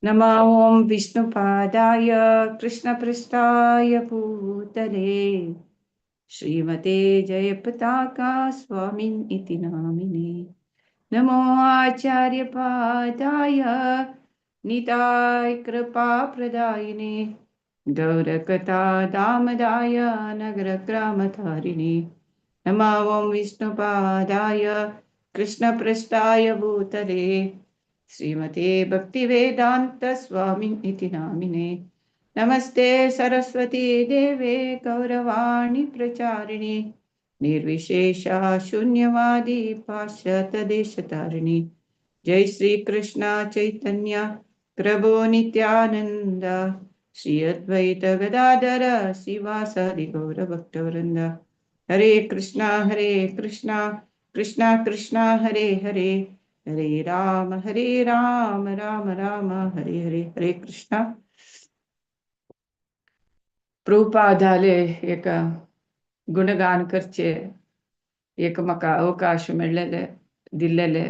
नमो ॐ विष्णुपादाय कृष्णपृष्ठाय भूतले श्रीमते जयपताका स्वामिन् इति नामिने। नमो आचार्यपादाय निताय कृपाप्रदायिने गौरकथा दामदाय नगरग्रामधारिणे। नमो ॐ विष्णुपादाय कृष्णपृष्ठाय भूतले श्रीमते भक्तिवेदांत स्वामिन् इति नामिने। नमस्ते सरस्वती देवे गौरवाणी प्रचारिणे निर्विशेषा शून्यवादी पाश्चात्यदेशतारिणी। जय श्री कृष्ण चैतन्य प्रभो नित्यानंद श्री अद्वैत गदाधर शिवासादि गौर भक्तवृंद। हरे कृष्णा कृष्णा कृष्णा हरे हरे हरे राम राम राम हरे हरे। हरे कृष्णा. प्रभुपादाले एक गुणगान करचे एक म्हाका अवकाश मेळ्ळेले दिल्लेले.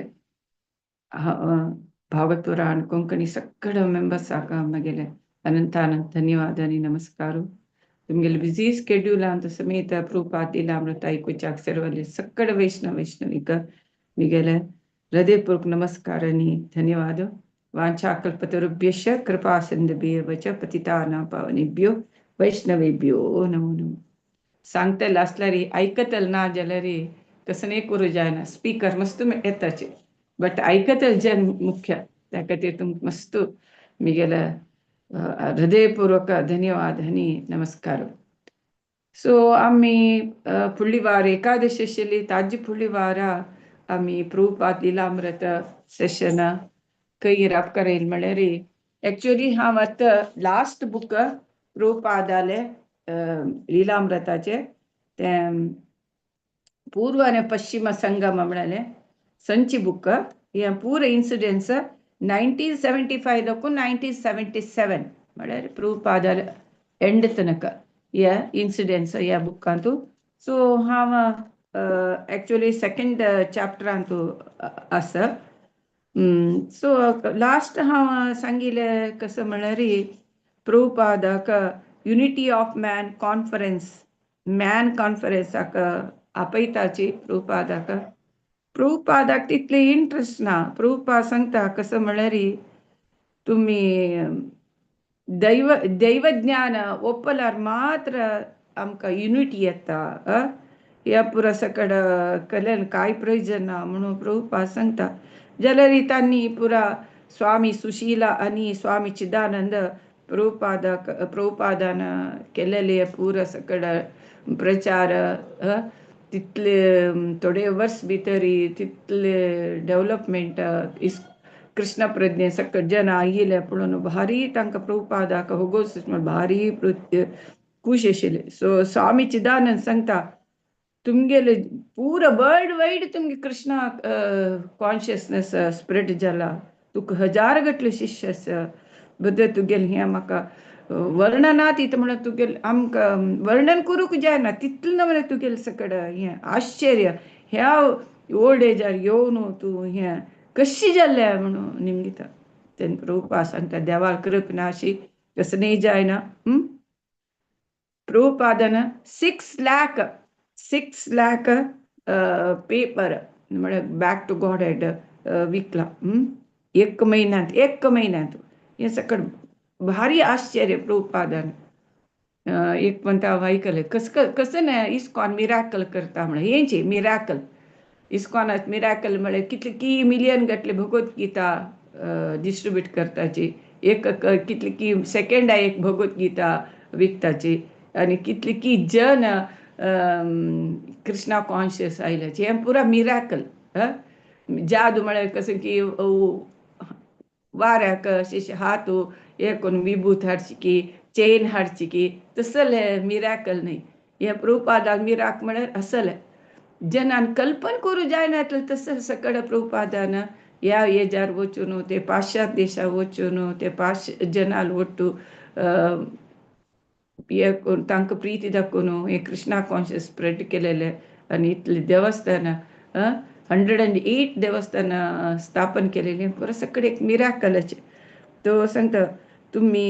भागवत पुराण कोंकणी सगळ मेंबर्साक म्हगेले अनंत धन्यवाद आणि नमस्कार. तुमगेले बिझी स्केड्यूल समेत प्रभुपाद लीलामृत ऐकूच्याक सर्वले सगळ वैष्णवीक मिगेले हृदयपूर्वक नमस्कार आणि धन्यवाद. वाञ्छाकल्पतरुभ्यश्च कृपा सिन्धुभ्येव च पतितानां पावनेभ्यो वैष्णवेभ्यो नमो नमः. सांगतल असल्यारी ऐकतल ना जाल्यारी कसं नाही करू जायना. स्पीकर मस्त येताचे बट ऐकतल जन मुख्य. त्या खातीर तुमकां मस्त मिगेला हृदयपूर्वक धन्यवाद आणि नमस्कार. सो आम्ही फुडली वार एकादशी आशिल्ली ताजी फुडली वार आम्ही प्रभुपाद लीलामृत सेशन कयर करेल म्हळ्यार एक्चुअली हांव आतां लास्ट बुक प्रभुपादाले लीलामृताचे ते पूर्व आणि पश्चिम संगम म्हणाले संची बुक. हे पूर इन्सिडेंट्स 1975 दाकून 1977 म्हळ्यार प्रभुपादाल एंड तनक हे इन्सिडेंट्स ह्या बुकांतू. सो हांव एक्चुअली सेकंड चॅप्टरांतू आसा. सो लास्ट हांव सांगिल्ले कसं म्हळ्यार प्रभुपादाक युनिटी ऑफ मॅन कॉन्फरन्साक आपयताची प्रभुपादाक तितले इंट्रस्ट ना. प्रभुपाद सांगता कसं म्हळ्यार तुम्ही दैवज्ञान ओपल्यार मात्र आमकां युनिटी येता. ह्या पुरा सकड कल्याण काय प्रयोजन ना म्हणून प्रभुपाद सांगता. जाल्यार तांणी पुरा स्वामी सुशीला आणि स्वामी चिदानंद प्रभुपादान केलेले पुरा सकड प्रचार तितले थोडे वर्स भितर तितले डेव्हलपमेंट कृष्ण प्रज्ञे सकट जन आयिल्ले पळोवन भारी तांकां प्रभुपादाक होगोस भारी खूश आशिल्ले. सो स्वामी चिदानंद सांगता तुमगेले पूरा वर्ल्ड वाईड तुमगे कृष्णा कॉन्शियसनेस स्प्रेड जाला. तुका हजार गटले शिष्य आसा बद्दल तुगेले हें म्हाका वर्णनात इथं म्हणून तुगेल आमकां वर्णन करूंक जायना तितलें म्हणून तुगेले सकड हें आश्चर्य ह्या ओल्ड एजार येवन तूं हें कशी जाल्लें म्हणून निमगिता. तेन्ना प्रभुपाद सांगता देवाल करप ना अशी कसं नाही जायना. प्रभुपादान 6 लाख पेपर म्हळ्यार बॅक टू गॉड हेड विकला एक महिन्यात. हे सकट भारी आश्चर्य प्रभुपादान. एक म्हणता हांव आयकलें कसं ना इस्कॉन मिराकल करता म्हणून हेंची मिराकल इस्कॉनात मिराकल म्हळ्यार कितले की मिलियन गटले भगवद्गीता डिस्ट्रीब्यूट करताची. एक कितले की सेकंडा एक भगवद्गीता विकताची आणि कितले की जन कृष्णा कॉन्शियस आयल्याचे. हें पुरा मिराकल. जादू म्हळ्यार कसं की वाऱ्याक अशें हात हे करून विभूत हाडची की चेन हाडची की तसले मिराकल न्ही. हे प्रभुपादाक मिराक म्हळ्यार असले जनान कल्पन करूं जायना तसं सकड प्रभुपादान ह्या हेजार वचून ते पाश्चात्य देशाक वचून ते जनाल ಒಟ್ಟು हे करून तांकां प्रीती दाखोवन हे कृष्णा कॉन्शियस स्प्रेड केलेले आणि इतले देवस्थान 108 देवस्थान स्थापन केलेले पुरा सकड एक मिराकलाचे. तो सांगता तुम्ही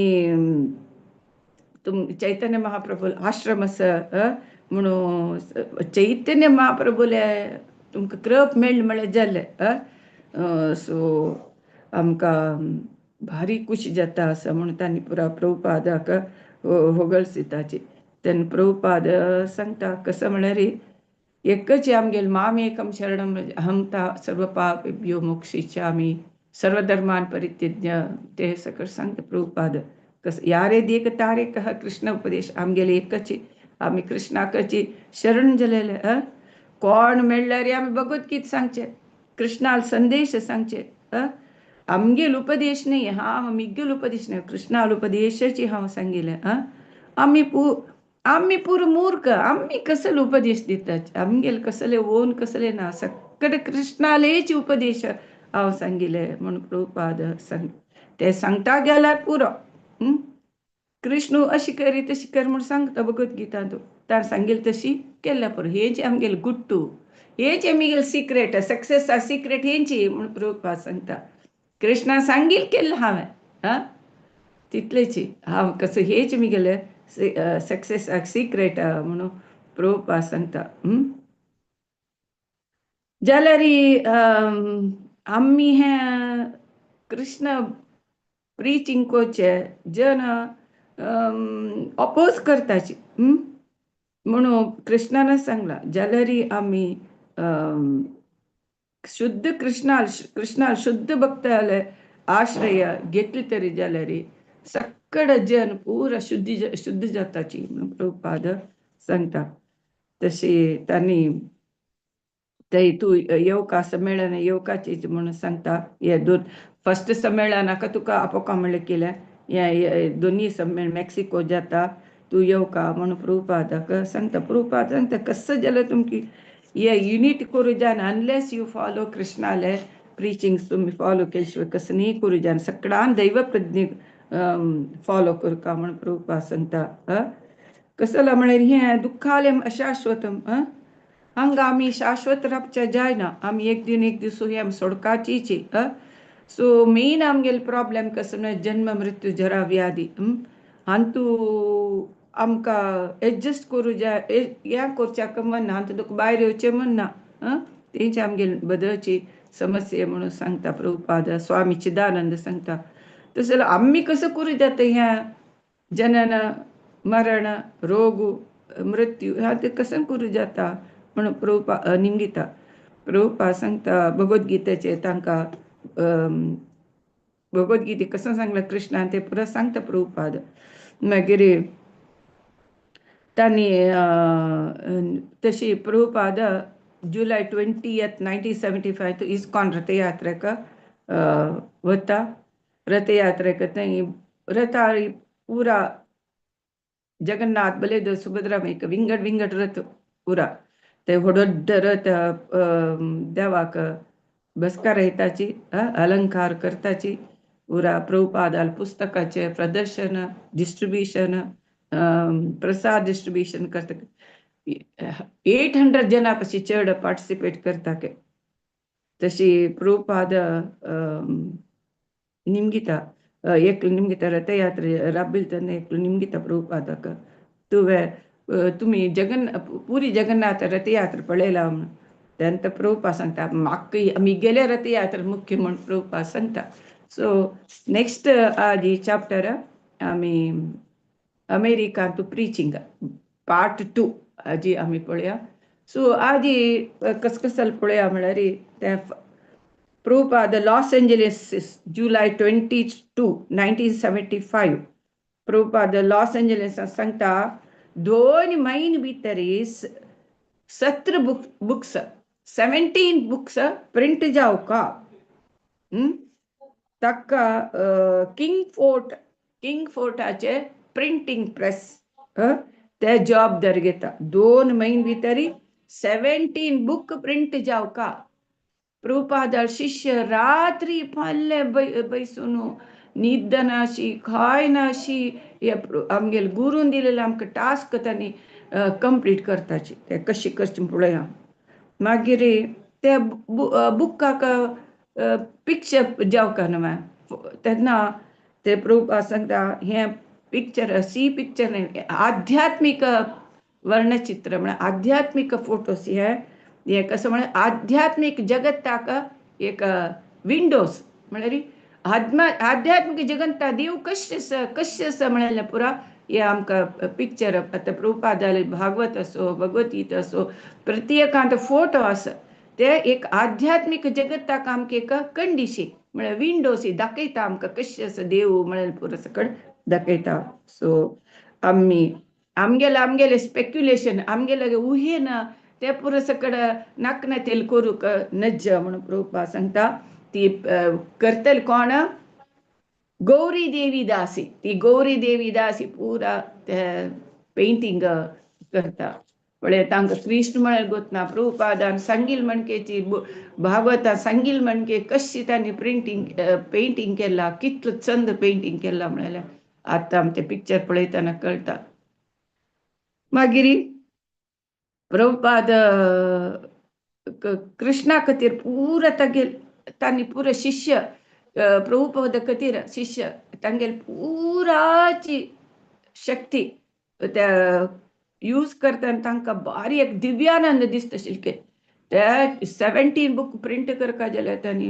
चैतन्य महाप्रभू आश्रमस म्हणून चैतन्य महाप्रभूले तुमकां कृप मेळ्ळी म्हळ्यार जालें सो आमकां भारी खुशी जाता असं म्हणून तांणी पुरा प्रभुपादाक होगळसिताची तेन्ना प्रभुपाद सांगता कसं म्हळ्यार एकच आमगेल माम एकम शरणम अहम ता सर्व पापेभ्यो मोक्षिष्यामि सर्वधर्मान परित्यज्य ते सकट सांगता प्रभुपाद कस यारे देख तारे कह कृष्ण उपदेश आमगेले एकच आम्ही कृष्णाकची शरण गेलेले कोण मेळ्ळ्यार आमी भगवद्गीत सांगचे कृष्णाल संदेश सांगचे आमगेल उपदेश नाही हा आमगेल उपदेश नाही कृष्णाल उपदेशाची हांव सांगिले आम्ही पूर मूर्ख आम्ही कसले उपदेश दितात आमगेल कसले ओन कसले ना सकट कृष्णालेच उपदेश हांव सांगिले म्हणून प्रभुपाद सांग ते सांगता गेल्यार पुरो कृष्ण अशी करी तशी कर म्हणून सांगता भगवद्गीता तार सांगेल तशी केल्या पुरो हेच आमगेल गुट्टू हेच आमगेल सिक्रेट सक्सेस सिक्रेट हेंची म्हणून प्रभुपाद सांगता कृष्णा सांगील केलं हांवें तितलेची हांव कसं हेच आमगेले सक्सेस सिक्रेट म्हणून प्रभुपाद सांगता जाल्यार आम्ही हे कृष्ण प्रिचिंग कोचे जन अपोज करताची म्हणून कृष्णानं सांगला जाल्यार आम्ही शुद्ध कृष्णाल शुद्ध भक्ताले आश्रय घेतली तरी जाल्यार सकड जन पुरा शुद्ध जाताची म्हणून प्रभुपाद सांगता तशी तांणी ते तू येवका संमेलन येवकाची म्हणून सांगता हे दोन फर्स्ट संमेलनाक तुका आपोवका म्हणलें केल्या हे दोन्ही संमेलन मेक्सिको जाता तू येवका म्हणून प्रभुपादाक सांगता प्रभुपाद सांगता कसं जाल्यार तुमकी हे युनिट करूं जायना अनलेस यू फॉलो कृष्णाले प्रिचिंग्स तुम्ही फॉलो केले शिवाय कसं नाही करूं जायना सगळ्यान दैव प्रज्ञे फॉलो करता म्हणून प्रभुपाद सांगता कसं म्हळ्यार हे दुःखाले अशाश्वतम हांगा आमी शाश्वत रावचे जायना आमी एक दीस हे सोडकाचीची सो मेन आमगेल प्रॉब्लेम कसो जन्म मृत्यू जरा व्याधी हांतू आमकां एडजस्ट करूं जाय हे करच्याक म्हणना हांतू तुका भायर येवचें म्हणना तेंची आमगेल बदलची समस्या म्हणून सांगता प्रभुपाद स्वामी चिदानंद सांगता तशें जाल्यार आमी कसं करूं जाता ह्या जनन मरण रोग मृत्यू ह्या ते कसं करूं जाता म्हणून निमगिता प्रभुपाद सांगता भगवद्गीतेचे तांकां भगवद्गीते कसं सांगला कृष्णान ते पुरा सांगता प्रभुपाद मागीर तांणी तशी प्रभुपाद जुलै 20th 1975 इस्कॉन रथयात्रेक वता रथयात्रेक थंय रथार पुरा जगन्नाथ बलेद सुभद्रा एक विंगड रथ पुरा ते व्हड रथ देवाक बसकार येताची अलंकार करताची पुरा प्रभुपादाल पुस्तकाचे प्रदर्शन डिस्ट्रीब्यूशन प्रसाद डिस्ट्रीब्यूशन करता 800 जना कशी चड पार्टिसिपेट करता तशी प्रभुपाद निमगिता एकलो निमगिता रथयात्रे राबिल तेन्ना एकलो निमगिता प्रभुपादाक तुम्ही पुरी जगन्नाथ रथयात्रा पळयला म्हणून तेन्ना प्रभुपाद सांगता म्हाका आमी गेले रथयात्रा मुख्य म्हणून प्रभुपाद सांगता सो नेक्स्ट आज चॅप्टर आमी अमेरिकान टू प्रिचिंग पार्ट 2 हाजी आमी पळया सो आजी कसकसल पळया म्हळ्यार ते प्रभुपाद लॉस एंजलिस जुलै 22 1975 प्रभुपाद लॉस एंजलिस सांगता 2 महिने भितर 17 बुक्स 17 बुक्स प्रिंट जावका ताका किंग फोर्टाचे प्रिंटिंग प्रेस ते जबाबदारी घेता 2 महिने भितर 17 बुक प्रिंट जावका प्रभुपादार शिष्य रात्री फाल्ले बैसून न्हिद नाशी खाय नाशी आमगेल गुरून दिलेले आमकां टास्क तांणी कंप्लीट करताची ते कशी करचे पळया मागीर ते बुकाक पिक्चर जावका न्हू तेन्ना ते प्रभुपाद सांगता हे पिक्चर सी पिक्चर नाही आध्यात्मिक वर्णचित्र म्हणजे आध्यात्मिक फोटोस हे कसं म्हणे आध्यात्मिक जगत ताका एक विंडोज म्हणजे आध्यात्मिक जगत देव कशें म्हणाले पुरा हे आमकां पिक्चर आतां प्रभुपाद भागवत असो भगवद्गीता असो प्रत्येकांत फोटो आसा ते एक आध्यात्मिक जगताक आमकां एक कंडिशी म्हळ्यार विंडोज दाखयता आमकां कशें आसा देव म्हळ्यार पुरो सकट दाखयता सो आमगेले स्पेक्युलेशन आमगेले उहेन ते पुरो सकट नाकना तेल करूक नज्ज म्हणून प्रभुपाद सांगता ती करतली कोण गौरी देवी दासी ती गौरी देवी दासी पुरा पेंटिंग करता पळय तांकां कृष्ण म्हळ्यार गोतना प्रभुपादान सांगिल म्हणकेची भागवता सांगिल म्हणके कशी तांणी पेंटिंग केला कितलो चंद पेंटिंग केला म्हळ्यार आतां आमचे पिक्चर पळयतना कळटा मागीर प्रभुपाद कृष्णा खातीर पुरो तांणी पुरो शिष्य प्रभुपाद खातीर शिष्य तांगेली पुराची शक्ती त्या यूज करतना तांकां भारी एक दिव्यानंद दिसता ते 17 बुक प्रिंट करपा जाल्यार तांणी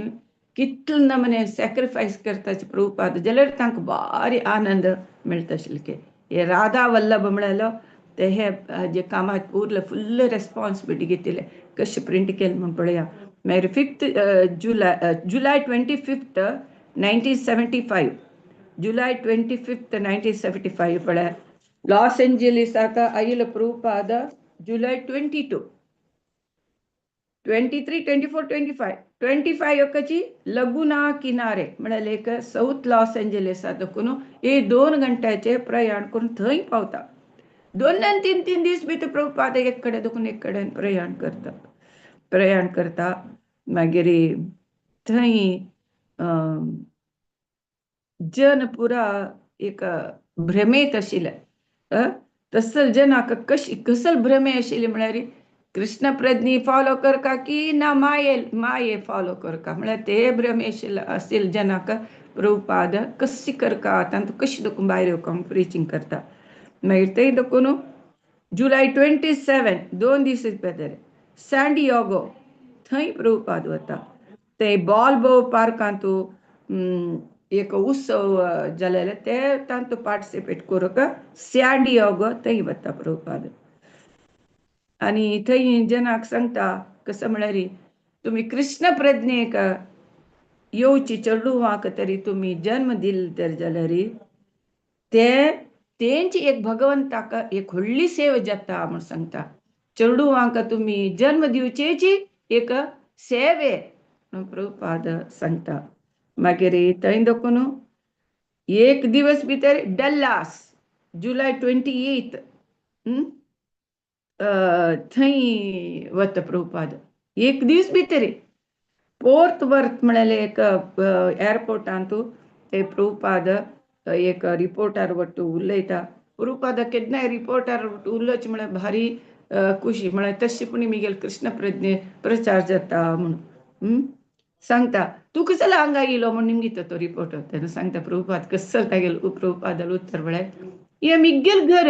कितले नमने सॅक्रिफायस करताचे प्रभुपाद जाल्यार तांकां भारी आनंद मेळटा आशिल्ले हे राधा वल्लभ म्हळ्यालो ते हे जे कामाक पूर्ण फुल्ल रेस्पॉन्सिबिलिटी घेतिल्ले कशें प्रिंट केलें म्हण पळया मागीर 5 जुलय 25 1975 जुलय 25 1975 पळय लॉस एंजलिसाक आयिल्लो प्रभुपाद जुलय 22 23 24 25 25 येवची लगुना किनारे म्हळ्यार एक साऊथ लॉस एंजलिसा देखून हे 2 घंट्याचे प्रयाण करून थंय पावता 2-3 दीस भितर प्रभुपाद एक कडेन देखून एक कडेन प्रयाण करता मागीर थंय जन पुरा एक भ्रमेत आशिल्ले तसल जनाक कसल भ्रमे आशिल्ले म्हळ्यार कृष्ण प्रज्ञी फॉलो करका की ना माये फॉलो करका म्हळ्यार ते भ्रमे आशिल्ले जनाक प्रभुपाद कशी करका तांकां कशी देखून भायर येवंक प्रिचींग करता मागीर थंय देखून जुलय 27 2 दीस भितर सॅडियागो थंय प्रभुपाद वता ते बॉल्बो पार्कांत एक उत्सव जालेले ते तांतूं पार्टिसिपेट करूंक सॅडियागो थंय वता प्रभुपाद आनी थंय जनाक सांगता कसं म्हळ्यार तुमी कृष्ण प्रज्ञेक येवची चेडूवांक तरी तुमी जन्म दिल तर जाल्यार तेंची एक भगवंताक एक व्हडली सेवा जाता म्हूण सांगता चेडूवांक तुमी जन्म दिवचेची एक सेवे प्रभुपाद सांगता मागीर थंय देखून एक दिवस भितर डल्लास जुलय 28 थंय वता प्रभुपाद एक दीस भितर फोर्थ वर्थ म्हळ्यार एक एअरपोर्टांत ते प्रभुपाद एक रिपोर्टर वट्ट उलयता प्रभुपाद केन्नाय रिपोर्टर वट्ट उलोवचें म्हळ्यार भारी खुशी म्हळ्यार तशें पूण म्हगेल कृष्ण प्रज्ञे प्रचार जाता म्हणून सांगता तूं कसलो हांगा येयलो म्हूण निमगीता तो रिपोर्टर तेन्ना सांगता प्रभुपाद कसलो तागेलो प्रभुपादाल उत्तर म्हळ्यार हे मिगेल घर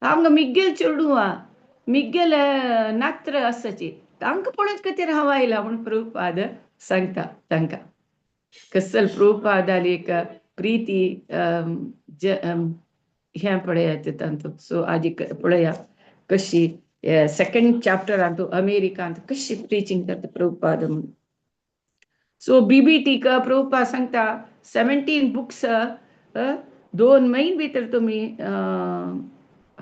हांगा मिगेल चेडूं मिगेल नात्र आसाची तांकां पळोवचे खातीर हांव आयला म्हूण प्रभुपाद सांगता तांकां कसल प्रभुपादाली एक प्रीती हें पळयात तांतूं सो आजी पळया कशी सेकंड चॅप्टरांत अमेरिकांत कशी प्रिचींग करता प्रभुपाद म्हणून सो बीबीटी प्रभुपाद सांगता 17 बुक्स 2 म्हयने भितर तुमी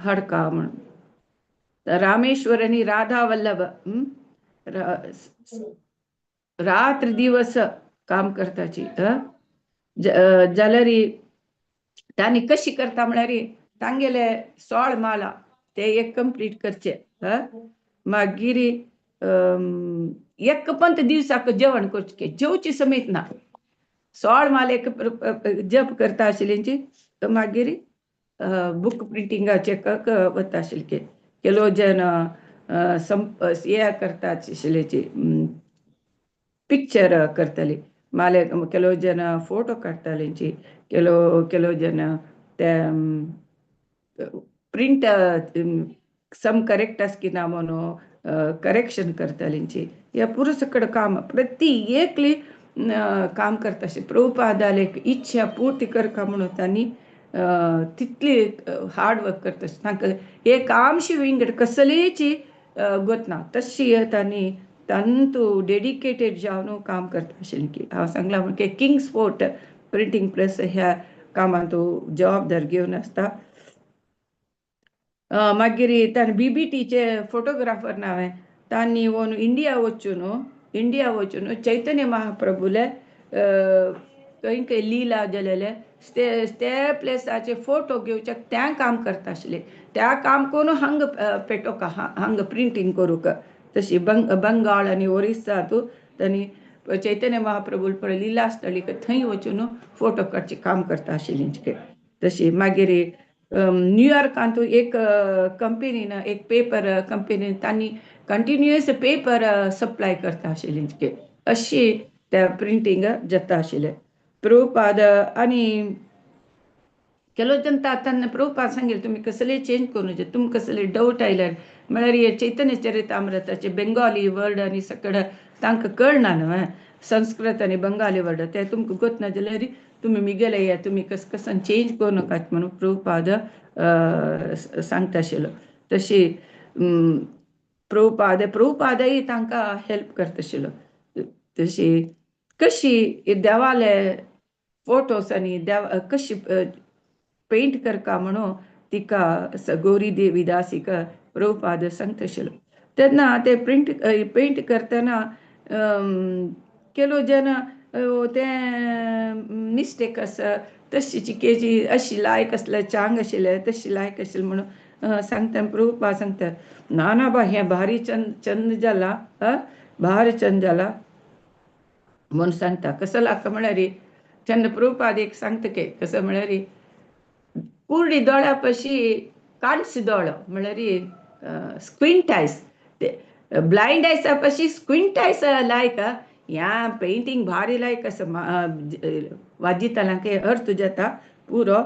हाडका म्हणून रामेश्वर आनी राधा वल्लभ रात्र दिवस काम करताची जाल्यार तांणी कशी करता म्हळ्यार तांगेले 16 माला ते एक कंप्लीट करचे मागीर एक पंत दिवसाक जेवण करचे जेवचे समेत ना 16 मालेक जप करता आशिल्लींची मागीर बुक प्रिंटिंगाचे वता आशिल्ले केलो जन हे करता आशिल्लेची पिक्चर करतली माले ಕೆಲವು ಜನ ಫೋಟೋ काडटालींची ಕೆಲವು ಜನ प्रिंट सम करेक्ट आसकिना म्हणून करेक्शन करतालींची या पुरो सकड काम प्रति एकली काम करताशे प्रभुपादाले इच्छा पूर्ती करका म्हणून तांणी तितली हार्ड वर्क करता तांकां हे कामशी विंगड कसलेची गोतना तशी तांणी तंतू डेडिकेटेड जावन काम करता आशिल्लीं की हांव सांगलां म्हणजे किंग्स फोर्ट प्रिंटींग प्रेस ह्या कामांत जबाबदार घेवन आसता मागीर ताणें बीबीटीचे फोटोग्राफर नावें तांणी ओन इंडिया वचून चैतन्य महाप्रभुले खंय लीला जालेले ते प्लेसाचे फोटो घेवच्याक त्या काम करता आशिल्ले त्या काम करून हांग पेटोवका हांग प्रिंटींग करूंक तशी बंगाळ आनी ओरिस्सात तांणी चैतन्य महाप्रभू पळय लीला आसतली थंय वचून फोटो काडचे काम करता आशिल्लीं तशी मागीर न्यूयॉर्कांत एक कंपनीन एक पेपर कंपनीन तांणी कंटिन्युअस पेपर सप्लाय करता आशिल्लीं अशी त्या प्रिंटींग जाता आशिल्लें प्रभुपाद आनी ಕೆಲವು ಜನ ತನ್ನ ಪ್ರಭುಪಾದ सांगेल तुम्ही कसले चेंज करूं जे तुमकां कसले डावट आयल्यार म्हळ्यार हे चैतन्य चरितामृताचे बेंगॉली वर्ड आनी सकड तांकां कळना न्हू संस्कृत आनी बंगाली वर्ड ते तुमकां गोतना जाल्यार तुम्ही मिगेले या तुम्ही कसन चेंज करूं नाकात म्हणून प्रभुपाद सांगता आशिल्लो तशी प्रभुपादय तांकां हेल्प करता आशिल्लो तशी कशी देवाले फोटोस आनी कशी पेंट करका म्हणून तिका गौरी देवीदासीक प्रभुपाद सांगता आशिल्लो तेन्ना ते पेंट करतना ಕೆಲವು ಜನ ते मिस्टेक आसा तशी चिकेची अशी लायक आसले चांग आशिल्ले तशी लायक आशिल्ले म्हणून सांगता प्रभुपाद सांगता ना ना बा हें भारी चंद जाला भारी चंद जाला म्हणून सांगता कसं लागता म्हळ्यार तेन्ना प्रभुपाद एक सांगता के कसं म्हळ्यार कुर्डी दोळ्या पशी काळस दोळो म्हळ्यार स्क्विंट आयस ते ब्लायंड आयसा पशी स्क्विंट आयस लायक ह्या पेंटींग भारी लायक असं वाजितालांक अर्थ जाता पुरो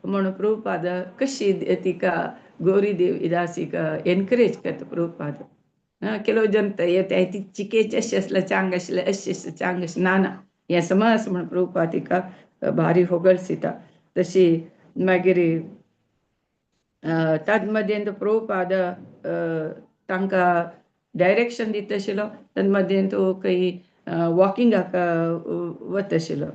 म्हणून प्रभुपाद कशी तिका गौरी देवीदासीक एनकरेज करता प्रभुपाद ಕೆಲವು ಜನ चिकेचे अशें आसले चांग आशिल्ले अशें चांग अशें ना ना हें समज म्हणून प्रभुपाद तिका भारी होगळसिता तशी मागीर ताज मदें प्रभुपाद तांकां डायरेक्शन दिता आशिल्लो ताजे मदें तो खंय वॉकिंगाक वता आशिल्लो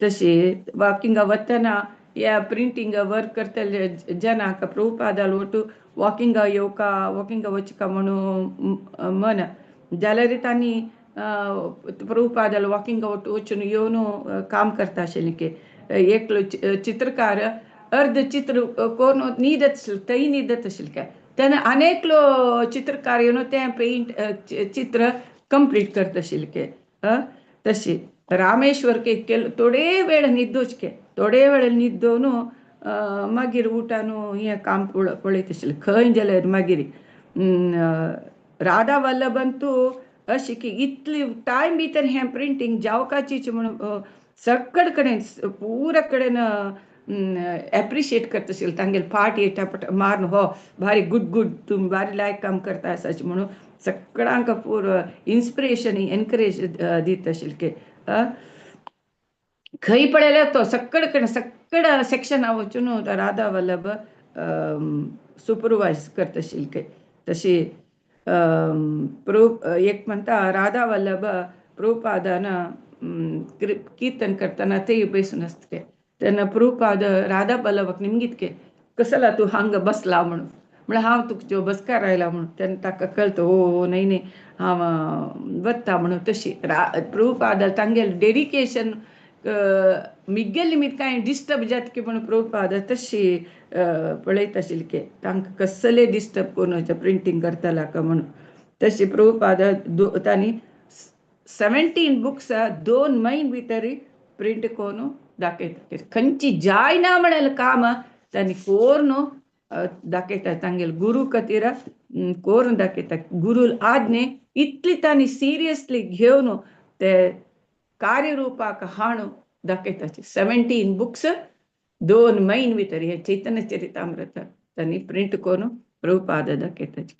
तशी वॉकिंगा वतना ह्या प्रिंटींग वर्क करतले जनाक प्रभुपादाल ओटू वॉकिंगा येवका वॉकिंगा वचका म्हणून मन जाल्यार तांणी प्रभुपादाल वॉकिंगा वचून येवन काम करता आशिल्लें की एकलो चित्रकार अर्ध चित्र कोण न्हिदत थंय न्हिदत आशिल्लें काय तेन्ना आनेकलो चित्रकार येवन तें पेंट चित्र कंप्लीट करता आशिल्लें के तशी रामेश्वर के थोडे वेळ न्हिदोच के थोडे वेळ न्हिदोवन मागीर उठान हें काम पळयत आशिल्लें खंय जाल्यार मागीर राधा वल्लभंतू अशी की इतली टायम भितर हें प्रिंटींग जावकाचीच म्हणून सगळे कडेन पुरा कडेन एप्रिशिएट करता आशिल्लें तांगेले पाट येता मारून हो भारी गुड तुमी भारी लायक काम करता आसाचे म्हणून सगळ्यांक पुरो इन्स्पिरेशन एनकरेज दिता आशिल्लें की खंय पळयल्यार तो सगळे सेक्शना वचून राधा वल्लभ सुपरवायज करता आशिल्लें तशी एक म्हणटा राधा वल्लभ प्रभुपादान कीर्तन करतना ते बसून आसता तेन्ना प्रभुपाद राधा वल्लभाक निमगीत कसला तूं हांगा बसला म्हणून म्हळ्यार हांव तुका बसकार आयला म्हणून तेन्ना ताका कळटा ओ न्हय न्हय हांव वता म्हणून तशी प्रभुपाद तांगेलें डेडिकेशन मिगेल निमित्त कांय डिस्टर्ब जाता की म्हणून प्रभुपाद तशी पळयता आशिल्ली की तांकां कसले डिस्टर्ब करून प्रिंटींग करताला म्हणून तशी प्रभुपाद तांणी 17 बुक्स 2 म्हयने भितर प्रिंट करून दाखयता खंयची जायना म्हणलें काम तांणी करून दाखयता तांगेले गुरू खातीर करून दाखयता गुरू आज्ञे इतली तांणी सिरियसली घेवन ते कार्यरूपाक हाणू दाखयताचे 17 बुक्स 2 म्हयन भितर हे चैतन्य चरितामृत त्यांनी प्रिंट करून प्रभुपाद दाखयताचे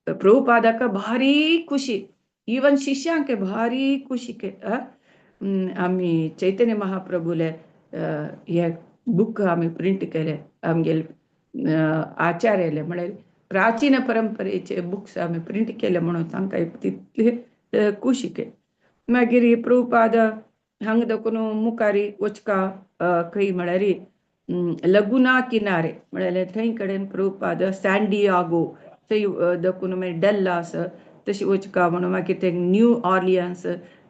प्रभुपादाक भारी खुशी इवन शिष्यांक भारी खुशी के आम्ही चैतन्य महाप्रभूले हे बुक आम्ही प्रिंट केले आमगेले आचार्याले म्हळ्यार प्राचीन परंपरेचे बुक्स आम्ही प्रिंट केले म्हणून तांकां तितले खुशी के मागीर प्रभुपाद हांगा देखून मुखारी वचका खंय म्हळ्यार लगुना किनारे म्हळ्यार थंय कडेन प्रभुपाद सॅन्डियागो थंय देखून मागीर डल्लास तशी वचका म्हणून मागीर ते न्यू ऑर्लियन्स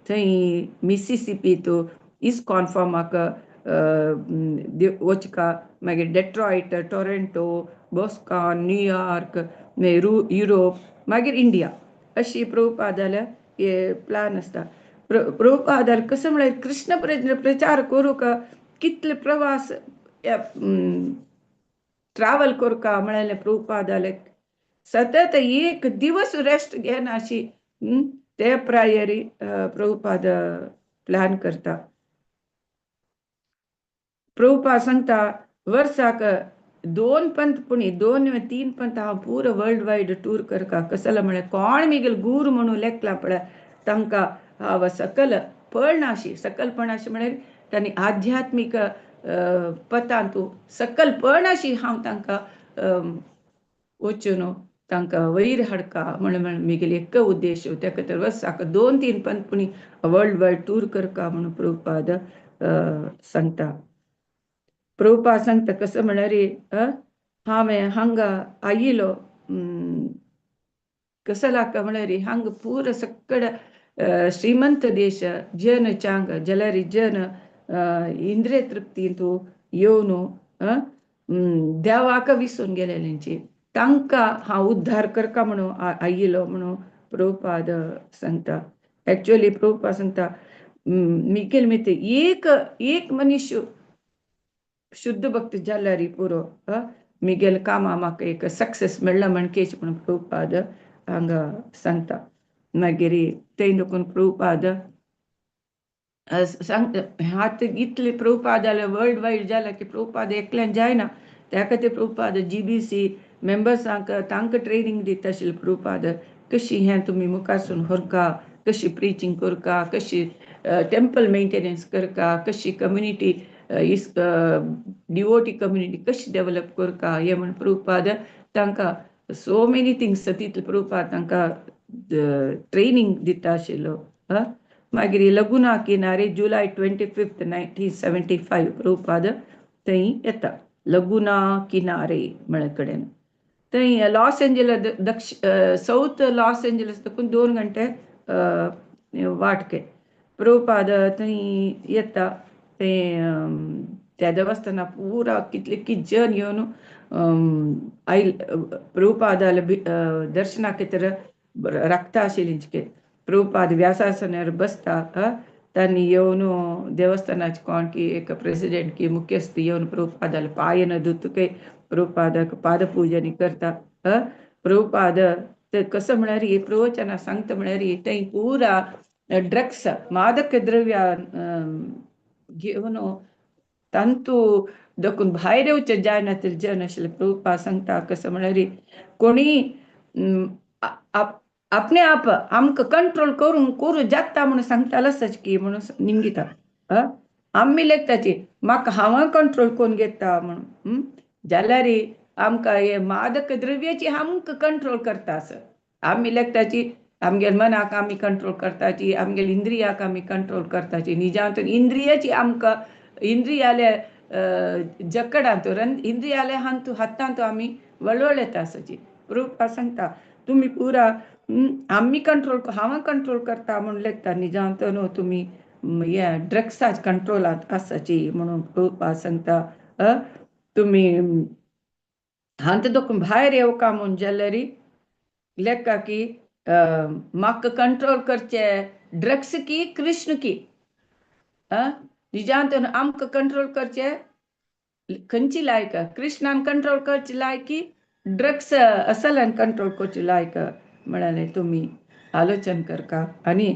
थंय मिसिसिपी तो इस्कॉन फॉर्माक वचका मागीर डेट्रॉयट टोरंटो बॉस्कॉन न्यूयॉर्क युरोप मागीर इंडिया अशी प्रभुपादाले हे प्लॅन आसता प्रभुपादाल कसं म्हळ्यार कृष्ण प्रचार करूंक कितले प्रवास ट्रॅव्हल करूंका म्हळ्यार प्रभुपादाले सतत एक दिवस रेस्ट घेना अशी ते प्रायरी प्रभुपाद प्लॅन करता प्रभुपाद सांगता वर्साक 2 पंत पुणी 2-3 पंत हांव पुरो वर्ल्ड वायड टूर करता कसला म्हळ्यार कोण मिगेल गुरू म्हणून लेखला पळय तांकां हांव सकल पळनाशी सकलपणाशी म्हळ्यार तांणी आध्यात्मीक पथांतू सकल पळनाशी हांव तांकां वचून तांकां वयर हाडका म्हणून मिगेल एक उद्देश तेका तर वर्साक 2-3 पंत पुणी वर्ल्ड वायड टूर करता म्हणून प्रभुपाद सांगता प्रभुपाद सांगता कसं म्हळ्यार हांवें हांगा आयिल्लो कसं लागता म्हळ्यार हांगा पुरो सकड श्रीमंत देश जन चांग जाल्यार जन इंद्रिय तृप्ती तूं येवन देवाक विसरून गेलेल्यांची तांकां हांव उद्धार करता म्हणून आयिल्लो म्हणून प्रभुपाद सांगता एक्चुअली प्रभुपाद सांगता मिगेल मिते एक मनुष्य शुद्ध भक्त जाल्यार पुरो मिगेल कामा म्हाका एक सक्सेस मेळ्ळा म्हणकेच म्हणून प्रभुपाद हांगा सांगता मागीर थंय देखून प्रभुपाद सांगता हात इतले प्रभुपाद जाल्यार वर्ल्ड वायड जाला की प्रभुपाद एकल्यान जायना त्या खातीर प्रभुपाद GBC मेंबर्सांक तांकां ट्रेनिंग दिता आशिल्लें प्रभुपाद कशी हें तुमी मुखारसून व्हरका कशी प्रिचींग करका कशी टेम्पल मेंटेनन्स करका कशी कम्युनिटी डिवोटी कम्युनिटी कशी डेव्हलप करका हे म्हण प्रभुपाद तांकां सो मेनी थिंग्स तितले प्रभुपाद तांकां ट्रेनिंग दिता आशिल्लो मागीर लगुना किनारे जुलै 25, 1975 प्रभुपाद थंय येता लगुना किनारे म्हळे कडेन थंय Los Angeles south Los Angeles देखून 2 घंटे वाटके प्रभुपाद थंय येता ते त्या देवस्थाना पुरा कितले जन येवन आयल प्रभुपादाले दर्शना खातीर राखता आशिल्लीं प्रभुपाद व्यासासनार बसता तांणी येवन देवस्थानाचे कोण की एक प्रेसिडेंट की मुख्यस्थ येवन प्रभुपादाले पायन धुतके प्रभुपादाक पादपूजनी करता प्रभुपाद ते कसं म्हळ्यार ही प्रवचनां सांगता म्हळ्यार थंय पुरा ड्रग्स मादक द्रव्या घेवन तांतू देखून भायर येवचे जायना ते जन आशिल्ले प्रभुपाद सांगता कसं म्हळ्यार कोणी आपणे आप आमकां कंट्रोल करूं जाता म्हणून सांगतालो की म्हणून निमगिता आमी लेखताची म्हाका हांव कंट्रोल करून घेता म्हणून जाल्यार आमकां हे मादक द्रव्याची आमकां कंट्रोल करता आमी लेखताची आमगे मनाक आमी कंट्रोल करताची आमगे इंद्रियाक आमी कंट्रोल करताची निजांतून इंद्रियाची आमकां इंद्रियाले जकडांत इंद्रियाले हातांत आमी वळवळेता आसाची प्रभुपाद सांगता तुमी पुरा आमी कंट्रोल हांव कंट्रोल करता म्हणून लेखता निजांतून तुमी हे ड्रग्साच्या कंट्रोलांत आसाची म्हणून प्रभुपाद सांगता तुमी हांत देखून भायर येवका म्हूण जाल्यार लेखा की म्हाका कंट्रोल करचे ड्रग्स की कृष्ण की निजांतून आमकां कंट्रोल करचे खंयची लायक कृष्णान कंट्रोल करची लायकी ड्रग्स असल्यान कंट्रोल करची लायक म्हणाले तुमी आलोचन करका आनी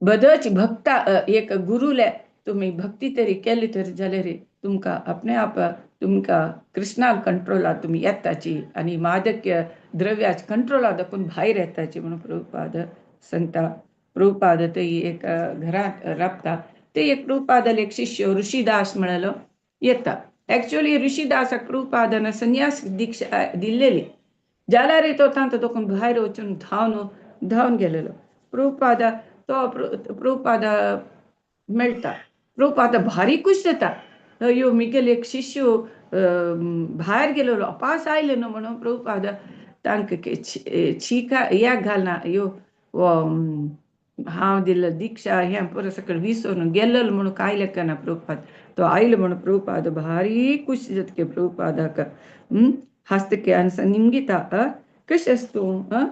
बदच भक्ता एक गुरुले तुम्ही भक्ती तरी केली तरी जाल्यार तुमकां आपणे आप तुमकां कृष्णाल कंट्रोला तुम्ही येताची आणि मादक्य द्रव्याच्या कंट्रोला दाखवून भायर येताची म्हणून प्रभुपाद सांगता. प्रभुपाद ते एक घरात राबता ते एक प्रभुपादाला एक शिष्य ऋषिदास म्हणालो येता. ऍक्च्युअली ऋषिदासाक प्रभुपादान संन्यास दीक्षा दिलेली जाल्यार तो तांतो दोकून भायर वचून धांवन गेलेलो. प्रभुपादा तो प्रभुपादा मेळटा. प्रभुपादा भारी खुश जाता. अयो मिगेल एक शिष्य भायर गेलेलो अपास आयले न्हू म्हणून प्रभुपादा तांकां छिका ह्या घालना यो हांव दिल्लो दिक्षा हें परत सकयल विसरून गेल्लो म्हणून आयले ना प्रभुपाद. तो आयलो म्हणून प्रभुपाद भारी खुश जातके प्रभुपादाक हस्तके आणि निमगिता कशेंस तूं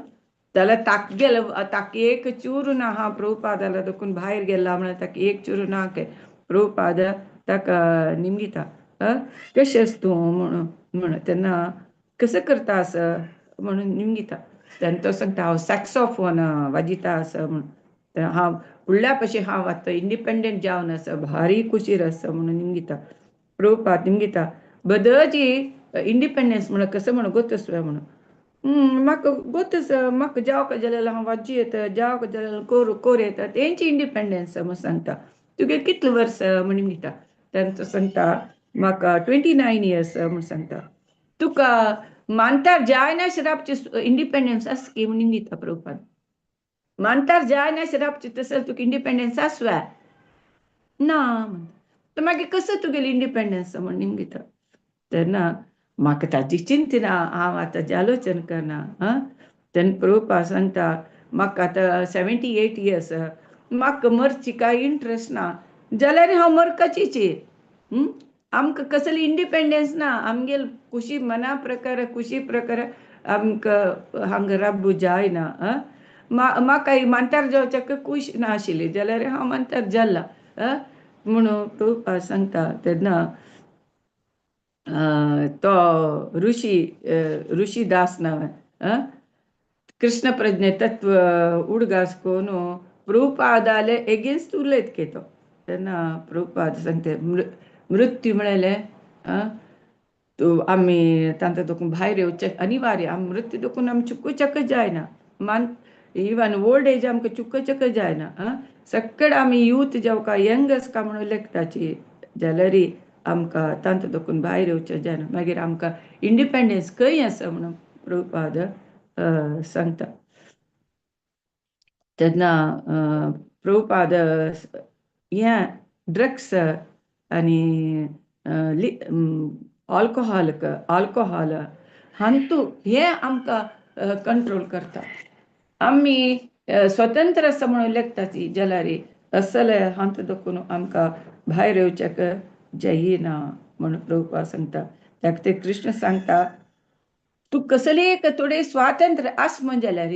जाल्यार ताक गेलो ताक एक चूर ना हा प्रभुपादाला देखून भायर गेला म्हणून ताका एक चूर ना के प्रभुपाद ताका निमगिता कशेंस तूं म्हणून तेन्ना कसं करता आस म्हणून निमगिता. तेन्ना तो सांगता हांव सॅक्सोफोन वाजिता आसा म्हणून हांव फुडल्या भशेन हांव आतां इंडिपेंडंट जावन आसा भारी खुशीर आसा म्हणून निमगिता. प्रभुपाद निमगिता बदची इंडिपेंडन्स म्हणून कसं म्हणून गोतस म्हाका गोतस म्हाका जावका जाल्यार हांव वाजी येता जावका जाल्यार कोर येता तेंची इंडिपेंडन्स म्हणून सांगता. तुगे कितले वर्स म्हणून दिता. तेन्ना सांगता म्हाका 29 years म्हणून सांगता. तुका मानतार जायनाशे राबचे इंडिपेंडन्स आस की म्हणून दिता प्रभुपाद. मानतार जायनाशे राबचे तसं तुका इंडिपेंडन्स आसवा ना तर मागीर कसं तुगेली इंडिपेंडन्स म्हणून दिता. तेन्ना म्हाका ताची चिंता ना हांव आतां आलोचन करना. तेन्ना प्रभुपाद सांगता म्हाका आतां 78 years म्हाका मरची कांय इंट्रस्ट ना जाल्यार हांव मरकाचीची. आमकां कसली इंडिपेंडन्स ना आमगेल खुशी मना प्रकार खुशी प्रकार आमकां हांगा राबू जायना. म्हाका मानतार जावच्याक खूश ना आशिल्ली जाल्यार हांव मानतार जाला म्हणून प्रभुपाद सांगता. तेन्ना तो ऋषिदास कृष्ण प्रज्ञे तत्व उडगासकोन प्रभुपादाले एगेन्स्ट उलयत केतो. तेन्ना प्रभुपाद सांगते मृत्यू म्हळेले आमी तांकां देखून भायर येवचें अनिवार्य. आमी मृत्यू देखून आमी चुकोवचेक जायना इवन ओल्ड एज आमकां चुकोवचेक जायना. सकड आमी यूथ जावका यंगस्ट का म्हणून लेखताची जाल्यार आमकां तांकां देखून भायर येवचें जायना. मागीर आमकां इंडिपेंडन्स खंय आसा म्हणून प्रभुपाद सांगता. तेन्ना प्रभुपाद हें ड्रग्स आनी अल्कोहॉल हांतू हें आमकां कंट्रोल करता. आमी स्वतंत्र आसा म्हणून लेखताची जाल्यार असले हांतू देखून आमकां भायर येवचेक जायना म्हणून प्रभुपाद सांगता. ताका ते कृष्ण सांगता तू कसले एक थोडे स्वातंत्र्य आस म्हण जाल्यार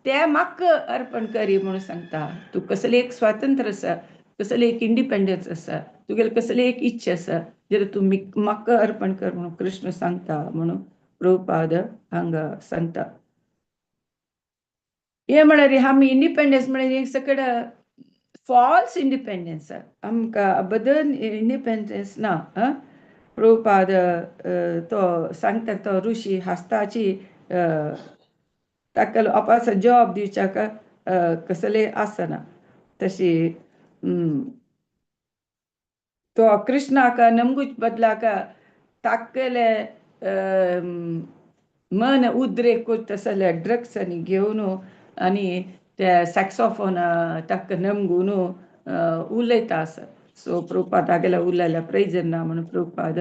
ते म्हाका अर्पण करी म्हणून सांगता. तू कसले एक स्वातंत्र्य आसा कसले एक इंडिपेंडन्स आसा तुगेले कसले एक इच्छा आसा जाल्यार तू म्हाका अर्पण कर म्हणून कृष्ण सांगता म्हणून प्रभुपाद हांगा सांगता. हे म्हळ्यार आमी इंडिपेंडन्स म्हळ्यार सकड फॉल्स इंडिपेंडन्स आमकां बदल इंडिपेंडन्स ना. प्रभुपाद तो सांगता तो ऋषी हस्ताची ताका अपास जॉब दिवच्याक कसले आसना. तशी तो कृष्णाक नमगूच बदलाक ताकले मन उद्रेक करता जाल्यार ड्रग्स आनी घेवन आनी ते सॅक्सोफोन ताका नमगून उलयता आसा. सो प्रभुपाद तागेला उलयल्या प्रयोजन ना म्हणून प्रभुपाद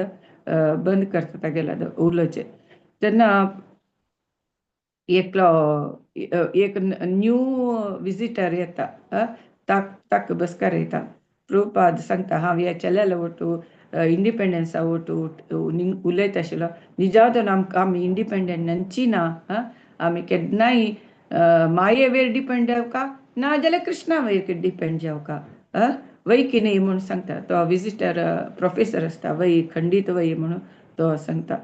बंद करता तागेला उलोवचें. तेन्ना एक न्यू विजिटर येता ताका बसकार येता. प्रभुपाद सांगता हांव ह्या चल्याला वटू इंडिपेंडन्सा वटू उलयत आशिल्लो निजादन आमी इंडिपेंडंट नंची ना. आमी केन्नाय माये वेर डिपेंड जावका ना जाल्यार कृष्णा वेर डिपेंड जावका वय की न्ही म्हणून सांगता. तो विजिटर प्रोफेसर आसता वय खंडीत वय म्हणून तो सांगता.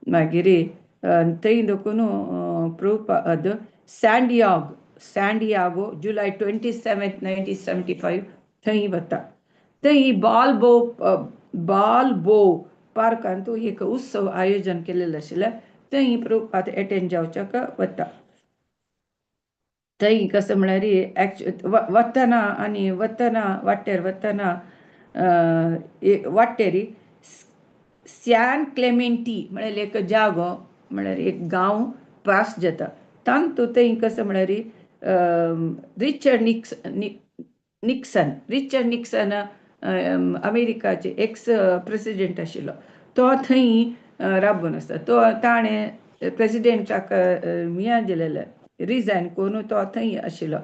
मागीर थंय देखून प्रभुपाद सॅंडियाग सॅन्डियागो जुलै 27 1975 थंय वता. थंय बाल बो पार्कांत एक उत्सव आयोजन केलेलं आशिल्लें. थंय प्रभुपाद एटेंड जावच्याक वता. थंय कसं म्हळ्यार वतना आनी वतना वाटेर वतना वाटेरी सॅन क्लेमेंटी म्हळ्यार एक जागो म्हळ्यार एक गांव पास जाता. तांतू थंय कसं म्हळ्यार रिचर्ड निक्सन अमेरिकाचे एक्स प्रेसिडेंट आशिल्लो. तो थंय राबून आसा. ताणें प्रेसिडेंटाक हें दिलेलें रिजायन करून तो थंय आशिल्लो.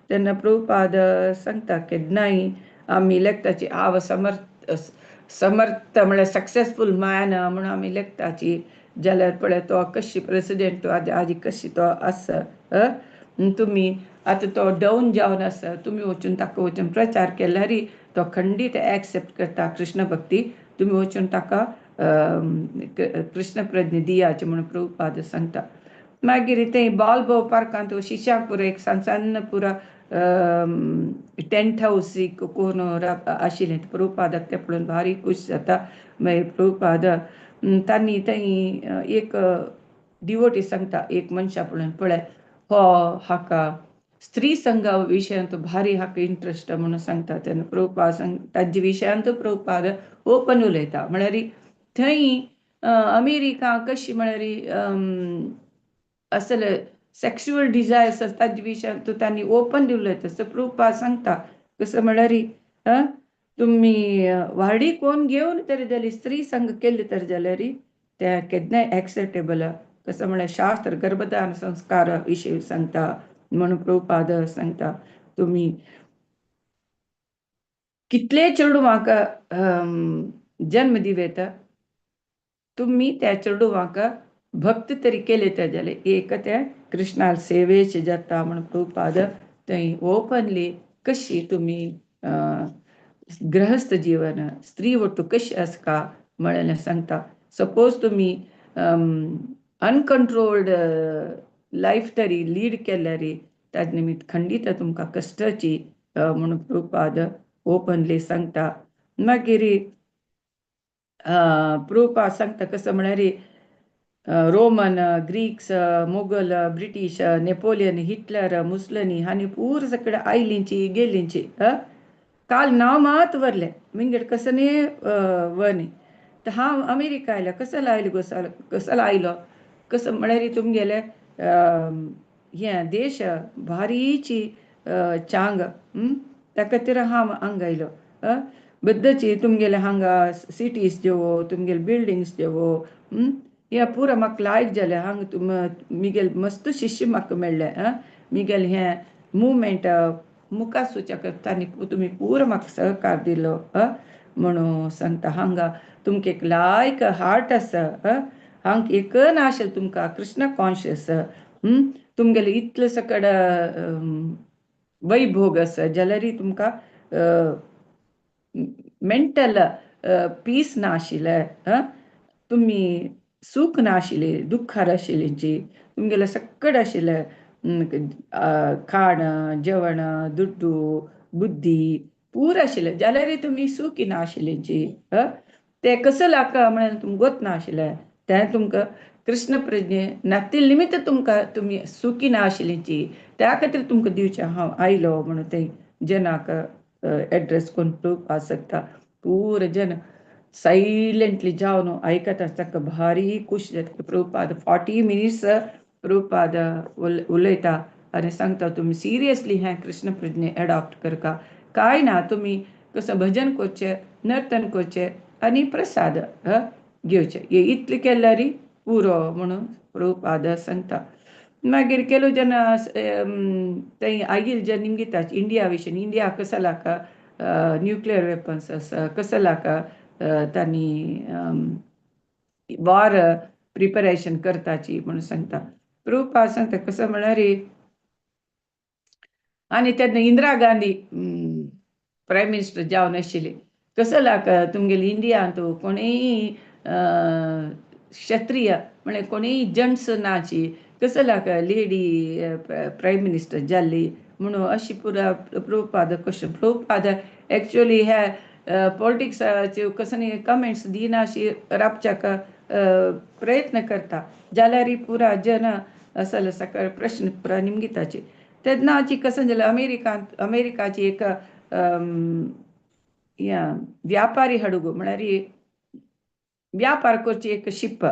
तेन्ना प्रभुपाद सांगता केन्नाय आमी लेखताची समर्थ म्हळ्यार सक्सेसफूल मॅन म्हणून आमी लेखताची जाल्यार पळय तो कशी प्रेसिडेंट आजी कशी तो आसा. तुमी आतां तो डावन जावन आसा. तुमी वचून ताका वचून प्रचार केल्यार तो खंडीत एक्सेप्ट करता कृष्ण भक्ती. तुमी वचून ताका कृष्ण प्रज्ञा दियाचे म्हणून प्रभुपाद सांगता. मागीर थंय बालबो पार्कांत शिश्यांक पुरो एक सन्न पुरो टेंट हाऊस कोण आशिल्लें. प्रभुपादाक तें पळोवन भारी खूश जाता. मागीर प्रभुपाद तांणी थंय एक डिवोटी सांगता एक मनशा पळोवन पळय हो हाका स्त्री संघा विशयांत भारी हाका इंट्रस्ट म्हणून सांगता. तेन्ना प्रभुपाद ताजे विशयांत प्रभुपाद ओपन उलयता. म्हळ्यार थंय अमेरिका कशी म्हळ्यार असले सेक्शुअल डिझायर्स ताजे विशयांत तांणी ओपन उलयता. प्रभुपाद सांगता कसं म्हळ्यार तुमी व्हडी कोण घेवन तरी जाल्यार स्त्री संघ केले तर जाल्यार ते केन्नाय एक्सेप्टेबल. कसं म्हळ्यार शास्त्र गर्भधान संस्कार विशयी सांगता म्हणून प्रभुपाद सांगता तुमी कितले चेडूवांक जन्म दिवेत तुमी त्या चेडूवांक भक्त तरी केले तर जाल्यार एक ते कृष्णाल सेवेचे जाता म्हणून प्रभुपाद थंय ओपनली कशी तुमी गृहस्थ जीवन स्त्री वटू कशी आसका म्हणून सांगता. सपोज तुमी अनकंट्रोल्ड लायफ तरी लीड केल्यार ताजे निमित्त खंडीत तुमकां कश्टाची म्हणून प्रभुपाद ओपनली सांगता. मागीर प्रभुपाद सांगता कसं म्हळ्यार Roman Greeks Mughal British Napoleon Hitler Mussolini हांणी पूर सकड आयलींची गेलींची काल नांव मात वरलें मिंगड कसं न्ही वनी. तर हांव अमेरिका आयल्या कसं लायलो कसं लायलो कसं म्हळ्यार तुमगेले हें देश भारीची चांग त्या खातीर हांव हांगा आयलो. बद्दची तुमगेले हांगा सिटीज जेवो तुमगेले बिल्डिंग्स जेवो हे पुरो म्हाका लायक जालें. हांगा मिगेल मस्त शिश्य म्हाका मेळ्ळे. मिगेल हें मुवमेंट मुखार सुच्या तांणी तुमी पुरो म्हाका सहकार दिलो म्हणून सांगता. हांगा तुमकां एक लायक हार्ट आसा. हांगा एक नाशिल्लें तुमकां कृष्ण कॉन्शियस तुमगेले इतले सकड वैभोग आसा जाल्यार तुमकां मेंटल पीस नाशिल्लें. तुमी सूख नाशिल्लें दुख्खार आशिल्लींची तुमगेले सकड आशिल्लें खाण जेवण दुड्डू बुद्धी पूर आशिल्लें जाल्यार तुमी सुखी नाशिल्लींची. ते कसं लाका म्हळ्यार तुमकां गोत नाशिल्लें. तें तुमकां कृष्ण प्रज्ञे नातिल निमित्त तुमकां तुमी सुखी नाशिल्लींची त्या खातीर तुमकां दिवचें हांव आयलो म्हणून ते जनाक एड्रेस करून प्रभुपाद सांगता. पूर जन सायलेंटली जावन आयकता. ताका भारी खूश जाता. प्रभुपाद 40 मिनिट्स प्रभुपाद उलयता आनी सांगता तुमी सिरियसली हें कृष्ण प्रज्ञे एडॉप्ट करका. कांय ना तुमी कसं भजन करचें नर्तन करचें आनी प्रसाद घेवचें हे इतलें केल्यार पुरो म्हणून प्रभुपाद सांगता. मागीर केलो जन थंय आगील जे निमगिता इंडिया विशीं इंडिया कसं लाका न्यूक्लियर वेपन्स आसा कसं लाका तांणी वॉर प्रिपरेशन करताची म्हणून सांगता. प्रभुपाद सांगता कसं म्हळ्यार आनी तेन्ना इंदिरा गांधी प्रायम मिनिस्टर जावन आशिल्ली. कसं लाका तुमगेली इंडियांत कोणीय क्षत्रिय म्हळ्यार कोणीय जंट्स नाची कसं लागा लेडी प्राईम मिनिस्टर जाल्ली म्हणून अशी पुरा प्रभुपाद क्वेश्चन प्रभुपाद ॲक्च्युअली ह्या पॉलिटिक्साचे कसं नाही कमेंट्स दिना अशी रापच्याक प्रयत्न करता जाल्यार पुरा जन असले सकाळ प्रश्न पुरा निमगिताचे तेन्नाची कसं जालें अमेरिकाची एक व्यापारी हडगो म्हळ्यार व्यापार करची एक शिप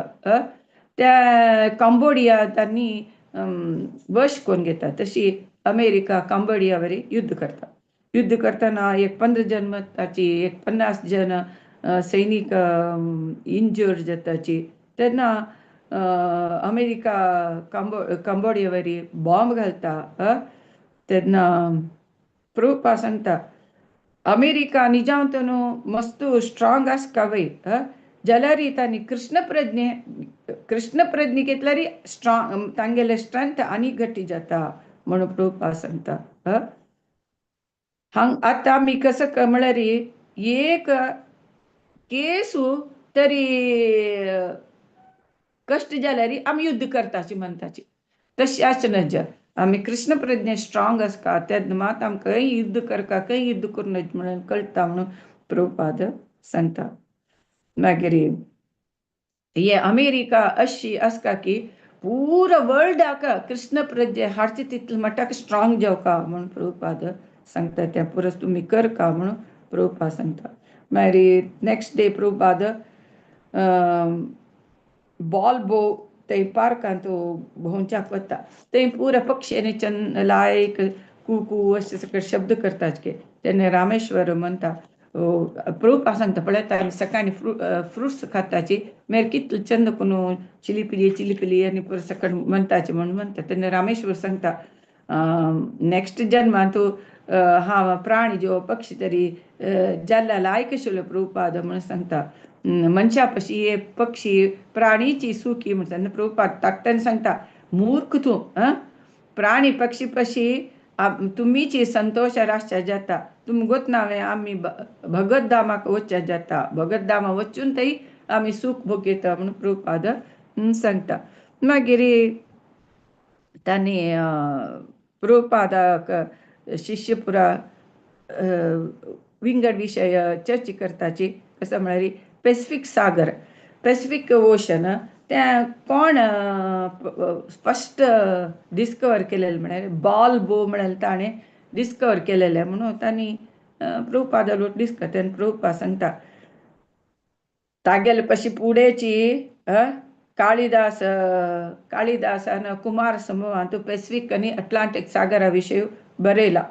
त्या कंबोडिया त्यांनी वश करून घेता तशी अमेरिका कंबोडिया वरी युद्ध करताना एक 15 जन मताची एक 50 जन सैनिक इंज्युर्ड जाताची तेन्ना अमेरिका कंबोडिया वरी बॉम्ब घालता तेन्ना प्रभुपाद सांगता अमेरिका निजांतून मस्त स्ट्रॉंग आसका वय जाल्यार तांणी कृष्ण प्रज्ञे घेतल्यार स्ट्रॉंग तांगेले स्ट्रेंथ आनी गट्टी जाता म्हणून प्रभुपाद सांगता आतां आमी कसं म्हळ्यार एक केसू तरी कष्ट जाल्यार आमी युद्ध करताची म्हणताची तशी आसना आमी कृष्ण प्रज्ञे स्ट्रॉंग आसका तेन्ना मात आमकां खंय युद्ध करका खंय युद्ध करून म्हणून कळटा म्हणून प्रभुपाद सांगता मागीर हे अमेरिका अशी आसका की पूरा वर्ल्डाक कृष्ण प्रज्ञे हाडचे तितले मट्टाक स्ट्रॉंग जावका म्हणून प्रभुपाद सांगता त्या परस तुमी करका म्हणून प्रभुपाद सांगता मागीर नेक्स्ट डे प्रभुपाद बॉल्बो ते पार्कांत भोंवच्याक वता थंय पुरा पक्षी चंद लायक कुकू अशे सगळे शब्द करतात तेन्ना रामेश्वर म्हणटा प्रभुपाद सांगता पळयता सकाळी फ्रुट्स खाताची मागीर कितले चंद करून चिलिपिली आनी पुरो सकाळ म्हणटाचे म्हणून म्हणटा तेन्ना रामेश्वर सांगता नेक्स्ट जन्मांत हांव प्राणी जो पक्षी तरी जाल्ल्या लायक आशिल्लो प्रभुपाद म्हणून सांगता मनशा पशी हे पक्षी प्राणीची सुखी म्हणटा प्रभुपाद ताकट्यान सांगता मूर्ख तूं प्राणी पक्षी पशी तुमीची संतोष रासच्या जाता तुमी गोतनावे आमी भगत धामाक वचच्या जाता भगत धामा वचून थंय आमी सूख भोगयता म्हणून प्रभुपाद सांगता मागीर तांणी प्रभुपादाक शिष्य पुरा विंगड विशय चर्चा करताची कसं म्हळ्यार पॅसिफीक ओशन तें कोण फस्ट डिस्कवर केलेलें म्हळ्यार बॉल्बो म्हळ्यार ताणें डिस्कवर केलेलें म्हणून तांणी प्रभुपाद डिस्कवर तेन्ना प्रभुपाद सांगता तागेले पशी फुडेची काळिदासान कुमार संभवांत पॅसिफीक आनी अटलांटीक सागरा विशय बरयला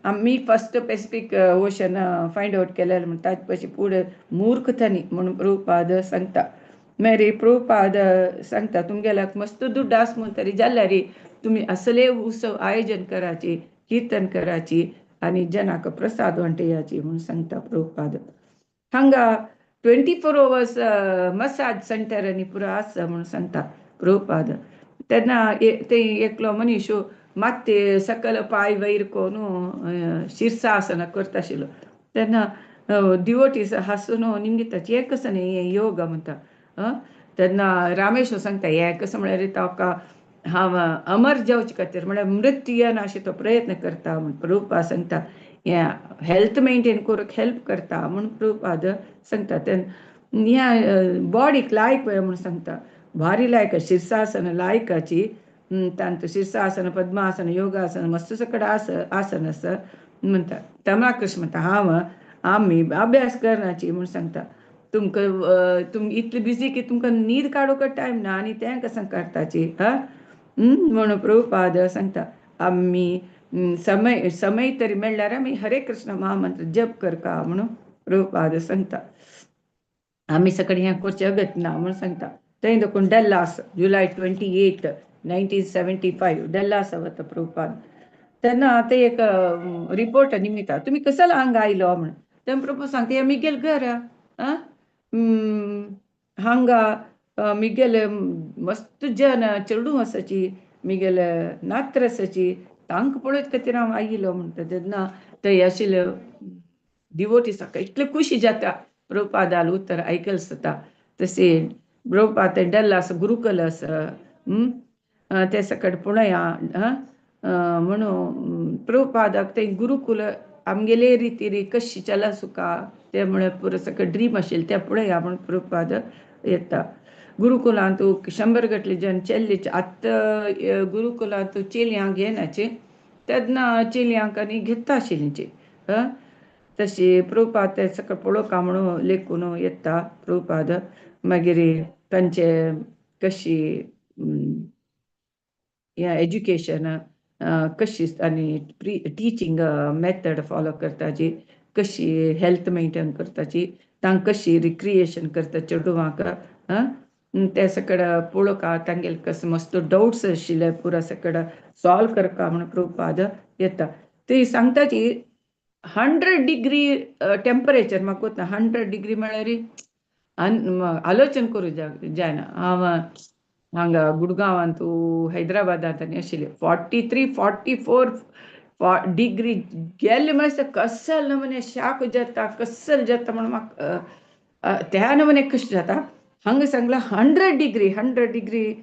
आमी first Pacific ocean find out केलेलें म्हणून ताजे पशी फुडें मूर्खथनी म्हणून प्रभुपाद सांगता मागीर प्रभुपाद सांगता तुमगेल्या मस्त दुड्ड आस म्हूण तरी जाल्यार तुमी असले उत्सव आयोजन कराची कीर्तन कराची आनी जनाक प्रसाद वांटयाची म्हणून सांगता प्रभुपाद हांगा 24 hours मसाज सेंटर आनी पुरो आसा म्हणून सांगता प्रभुपाद तेन्ना ते एकलो मनीस मात्ते सकल पांय वयर करून शीर्षासन करता आशिल्लो तेन्ना डिवोटीज हांसून निमगिताची हें कसं न्ही हें योगा म्हणटा तेन्ना रामेश्वर सांगता हें कसं म्हळ्यार ताका हांव अमर जावचे खातीर म्हळ्यार मृत्यू येना अशें तो प्रयत्न करता म्हूण प्रभुपाद सांगता हें हेल्थ मेंटेन करूंक हेल्प करता म्हणून प्रभुपाद सांगता तेन्ना ह्या बॉडीक लायक पळय म्हणून सांगता भारी लायक शीर्षासन लायकाची तांतू शीर्षासन पद्मासन योगासन मस्त सकड आसन आसा म्हणटा तमाकृष्ण म्हणटा आमी अभ्यास करनाची म्हणून सांगता तुमकां इतली बिजी की तुमकां न्हीद काडूंक टायम ना आनी तें कसं करताची म्हणून प्रभुपाद सांगता आमी समय तरी मेळ्ळ्यार आमी हरे कृष्ण महामंत्र जप करता म्हणून प्रभुपाद सांगता आमी सकड हें करचें अगत ना म्हणून सांगता थंय देखून डल्लास जुलय 28, 1975 डल्लास वता प्रभुपाद तेन्ना ते एक रिपोर्ट निमिता तुमी कसलो हांगा आयलो म्हणून तेन्ना प्रभुपाद सांगता मिगेल घर हांगा मिगेल मस्त जन चेडूं आसाची मिगेल नात्र आसाची तांकां पळयत खातीर हांव आयिल्लो म्हणटा तेन्ना थंय आशिल्ले डिवोटीज इतले खुशी जाता प्रभुपादाल उतर आयकल जाता तशें प्रभुपाद ते डल्लास गुरुकुलस ते सकट पुणया म्हणून प्रभुपादाक ते गुरुकुल आमगेले रितीरी कशी चला सुका त्यामुळे पुरं सकट ड्रीम असेल त्या पुढे या म्हणून प्रभुपाद येता गुरुकुलांतू 100 गटले जन चेल्लीचे आत्ता गुरुकुलांतू चेल्यांक घेनाचे तेन्ना चेल्यांक आनी घेता आशिल्लींचे तशी प्रभुपाद ते सकट पळोवका म्हणून लेखून येता प्रभुपाद मागीर तांचे कशी या एज्युकेशन कशी आनी टिचींग मेथड फॉलो करताची कशी हेल्थ मेंटेन करताची तांक कशी रिक्रिएशन करता चेडवांक ते सकड पळोवका तांगेले कसं मस्त डाउट्स आशिल्ले पुरा सकड सॉल्व करपा म्हणून प्रभुपाद येता ती सांगताची 100 डिग्री टेम्परेचर म्हाका कोता 100 डिग्री म्हळ्यार आलोचन करूं जायना हांव हांगा गुडगांवांतू हैदराबादांत आनी आशिल्ले 43 44 डिग्री गेले म्हळ्यार कसल नमुने शाक जाता कसल जाता म्हणून म्हाका त्या नमुने कशें जाता हांगा सांगला 100 डिग्री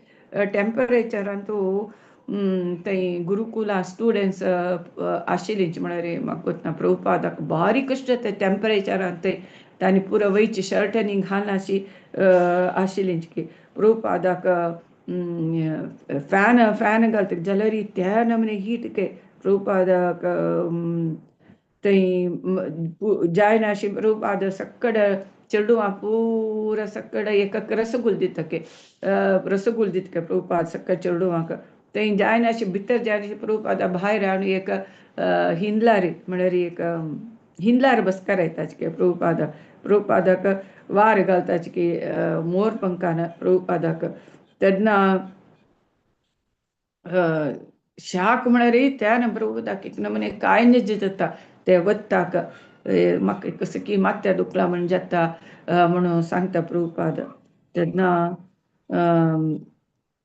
टेम्परेचरांतू थंय गुरुकुला स्टुडंट्स आशिल्लींच म्हळ्यार म्हाका कोतना प्रभुपादाक भारी कशें जाता टेम्परेचरांत थंय तांणी पुरो वयची शर्ट आनी घालनाशी आशिल्लींच की प्रभुपादाक फॅन घालता जाल्यार त्या नमुने हीट के प्रभुपादाक थंय जायनाशी प्रभुपाद सकड चेडवां पुरा सकड एक रसगुल दिता के रसगुल दिता के प्रभुपाद सकड चेडवांक थंय जायनाशी भितर जायनाशी प्रभुपादा भायर हाडून एक हिंदलार म्हळ्यार एक हिंदलार बसकार येताच के प्रभुपादाक वार घालताच की मोरपंखान प्रभुपादाक तेन्ना शाक म्हळ्यार त्या प्रभुपादाक एक नमुने काळींज जाता ते वत्ताक म्हाका कसं की माथ्या दुखला म्हण जाता म्हणून सांगता प्रभुपाद तेन्ना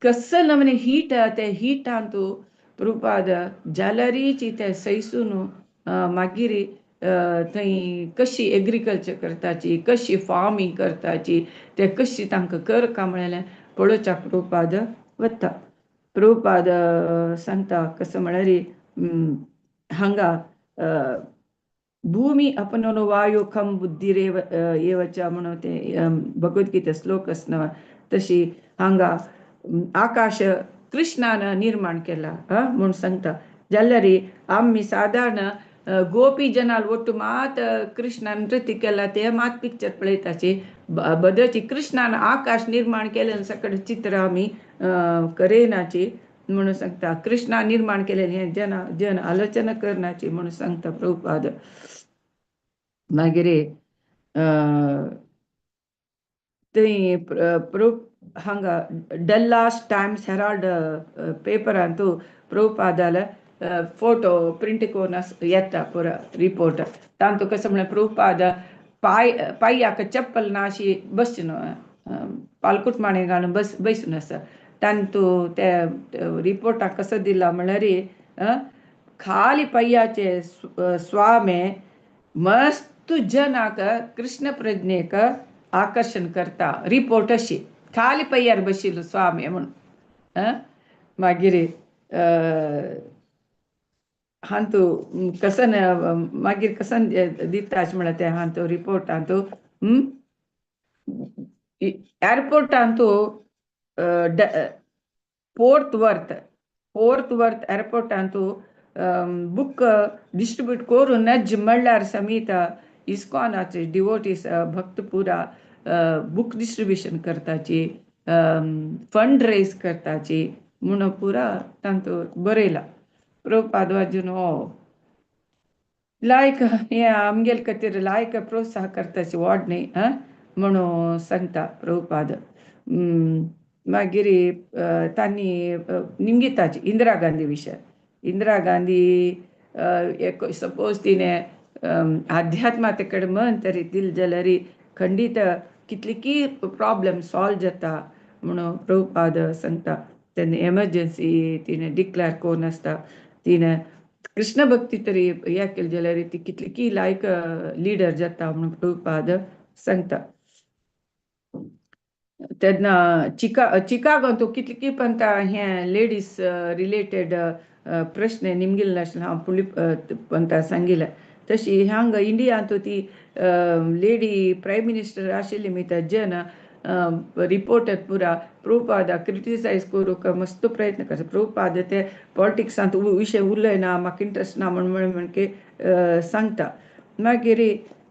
कसं नमुने हीट ते हिटांतू प्रभुपाद जाल्यारीची ते सैसून मागीर थंय कशी एग्रीकल्चर करताची कशी फार्मिंग करताची ते कशी तांकां करता म्हळ्यार पळोवच्याक प्रभुपाद वता प्रभुपाद सांगता कसं म्हळ्यार हांगा भूमी अपनोन वायू खम बुद्धिरेव येवचा म्हणून ते भगवद्गीता श्लोक असना तशी हांगा आकाश कृष्णान निर्माण केला म्हणून सांगता जाल्यार आम्ही साधारण गोपी जनाल ಒಟ್ಟು मात कृष्णान नृत्य केला ते मात पिक्चर पळयताची बदलची कृष्णान आकाश निर्माण केले सकड चित्र आम्ही करेनाची म्हणून सांगता कृष्णा निर्माण केलेले जन आलोचना करनाची म्हणून सांगता प्रभुपाद मागीर थंय हांगा डल्लास टायम्स हेराल्ड पेपरांतू प्रभुपादाल फोटो प्रिंट करून येता पुरा रिपोर्ट तांतू कसं म्हळ्यार प्रभुपाद पांयाक चप्पल ना अशी बसून पालकुट माणे घालून बसून आसा तांतू ते रिपोर्टाक कसं दिला म्हळ्यार खाली पांयाचे स्वामी मस्त जनाक कृष्ण प्रज्ञेक आकर्षण करता रिपोर्ट अशी खाली पांयार बशिल्लो स्वामी म्हणून मागीर हांतू कसन मागीर कसन दिताच म्हळ्यार ते हांतू रिपोर्टांतू एअरपोर्टांतू फोर्थ वर्थ एअरपोर्टांतू बुक डिस्ट्रीब्यूट करून नज म्हणल्यार समीत इस्कॉनाचे डिवोटीस भक्त पुरा बुक डिस्ट्रीब्यूशन करताची फंड रेज करताची म्हणून पुरा तांतू बरयला प्रभुपाद वाजून लायक हे आमगेल खातीर लायक प्रोत्साह करताची वाड न्ही म्हणून सांगता प्रभुपाद मागीर तांणी निमगिताची इंदिरा गांधी विशय इंदिरा गांधी एक सपोज तिने आध्यात्माते कडेन मन तरी दिल जाल्यार खंडीत कितली की प्रॉब्लेम सॉल्व जाता म्हणून प्रभुपाद सांगता तेन्ना एमर्जन्सी तिने डिक्लेअर कोन्न आसता तिने कृष्ण भक्ती तरी हे केली जाल्यार ती कितली की लायक लिडर जाता म्हणून प्रभुपाद सांगता तेन्ना चिकागोन तूं कितले की पंता हे लेडीज रिलेटेड प्रश्न निमगेल नासले हांव पुली पंता सांगिल्ले तशी हांगा इंडियान तूं ती लेडी प्रायम मिनिस्टर आशिल्ली मिता जन रिपोर्टर पुरा प्रभुपादा क्रिटिसायज करूंक मस्त प्रयत्न करता प्रभुपाद ते पॉलिटिक्सांत विशय उलयना म्हाका इंट्रस्ट ना म्हण के सांगता मागीर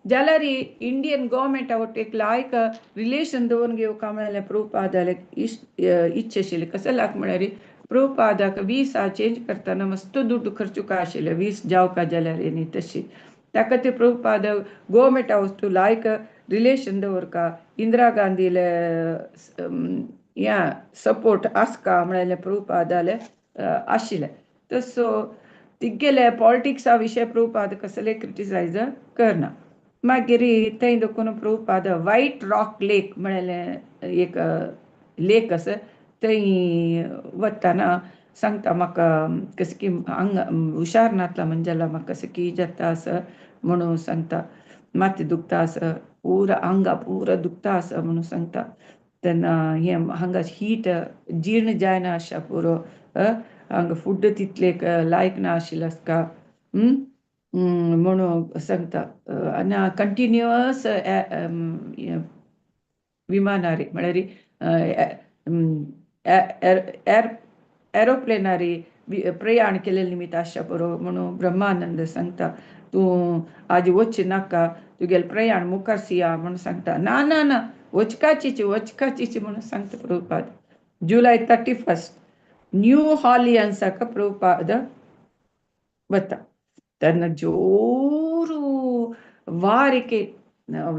जाल्यार इंडियन गव्हर्मेंटा वटेन एक लायक रिलेशन दवरून घेवंक म्हळ्यार प्रभुपादाक इच्छा आशिल्ली कसं लाग म्हळ्यार प्रभुपादाक वीसा चेंज करतना मस्त दुड्ड खर्चूक आशिल्ले वीस जावका जाल्यार न्ही तशी ताका ते प्रभुपाद गव्हर्मेंटा वस्तू लायक रिलेशन दवरका इंदिरा गांधीले या सपोर्ट आसका म्हळ्यार प्रभुपादाले आशिल्ले तसो तिगेले पॉलिटिक्सा विशय प्रभुपाद कसले क्रिटिसायज करना मागीर थंय देखून प्रभुपाद व्हायट रॉक लेक म्हळ्यार एक लेक आसा थंय वतना सांगता म्हाका कस की हांगा हुशार नातला म्हणजे म्हाका सकी जाता आसा म्हणून सांगता माती दुखता आसा पुरा आंगा पुरा दुखता आसा म्हणून सांगता तेन्ना हे हांगा हीट जीर्ण जायना आसा पुरो हांगा फूड तितले लायक ना आशिल्लो आसका म्हणून सांगता आनी कंटिन्युअस विमानारी म्हळ्यार एरोप्लेनारी प्रयाण केलेले निमित्त आशा बरो म्हणून ब्रह्मानंद सांगता तूं आज वच नाका तुगेले प्रयाण मुखार सिया म्हणून सांगता ना ना ना वचकाचीच म्हणून सांगता प्रभुपाद जुलै 31 न्यू हॉर्लियन्साक प्रभुपाद वता तेन्ना जोरू वारेके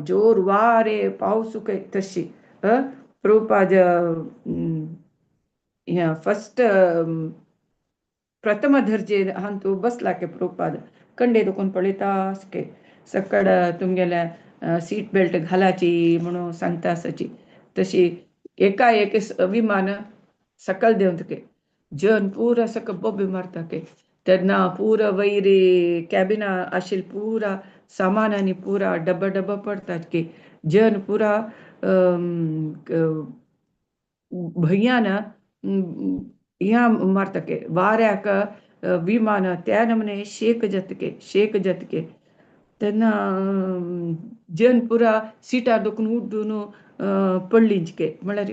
जोर वारे पावसूक तशी प्रभुपाद फस्ट प्रथम दर्जे हांतू बसला के प्रभुपाद कंडे दुखून पळयता के सकड तुमगेल्या सीट बेल्ट घालाची म्हणून सांगता आसाची तशी एका एक विमान सकल देंवत के जन पुरा सक बोबे मारता के तेन्ना पुरा वैरी कॅबिना आशिल्ली पुरा सामान आनी पुरा डब्बा पडतात की जन पुरा भैयान ह्या मारता के वाऱ्याक विमान त्या नमने शेक जातके तेन्ना जन पुरा सिटार दुखून उड्डून पडलींच के म्हळ्यार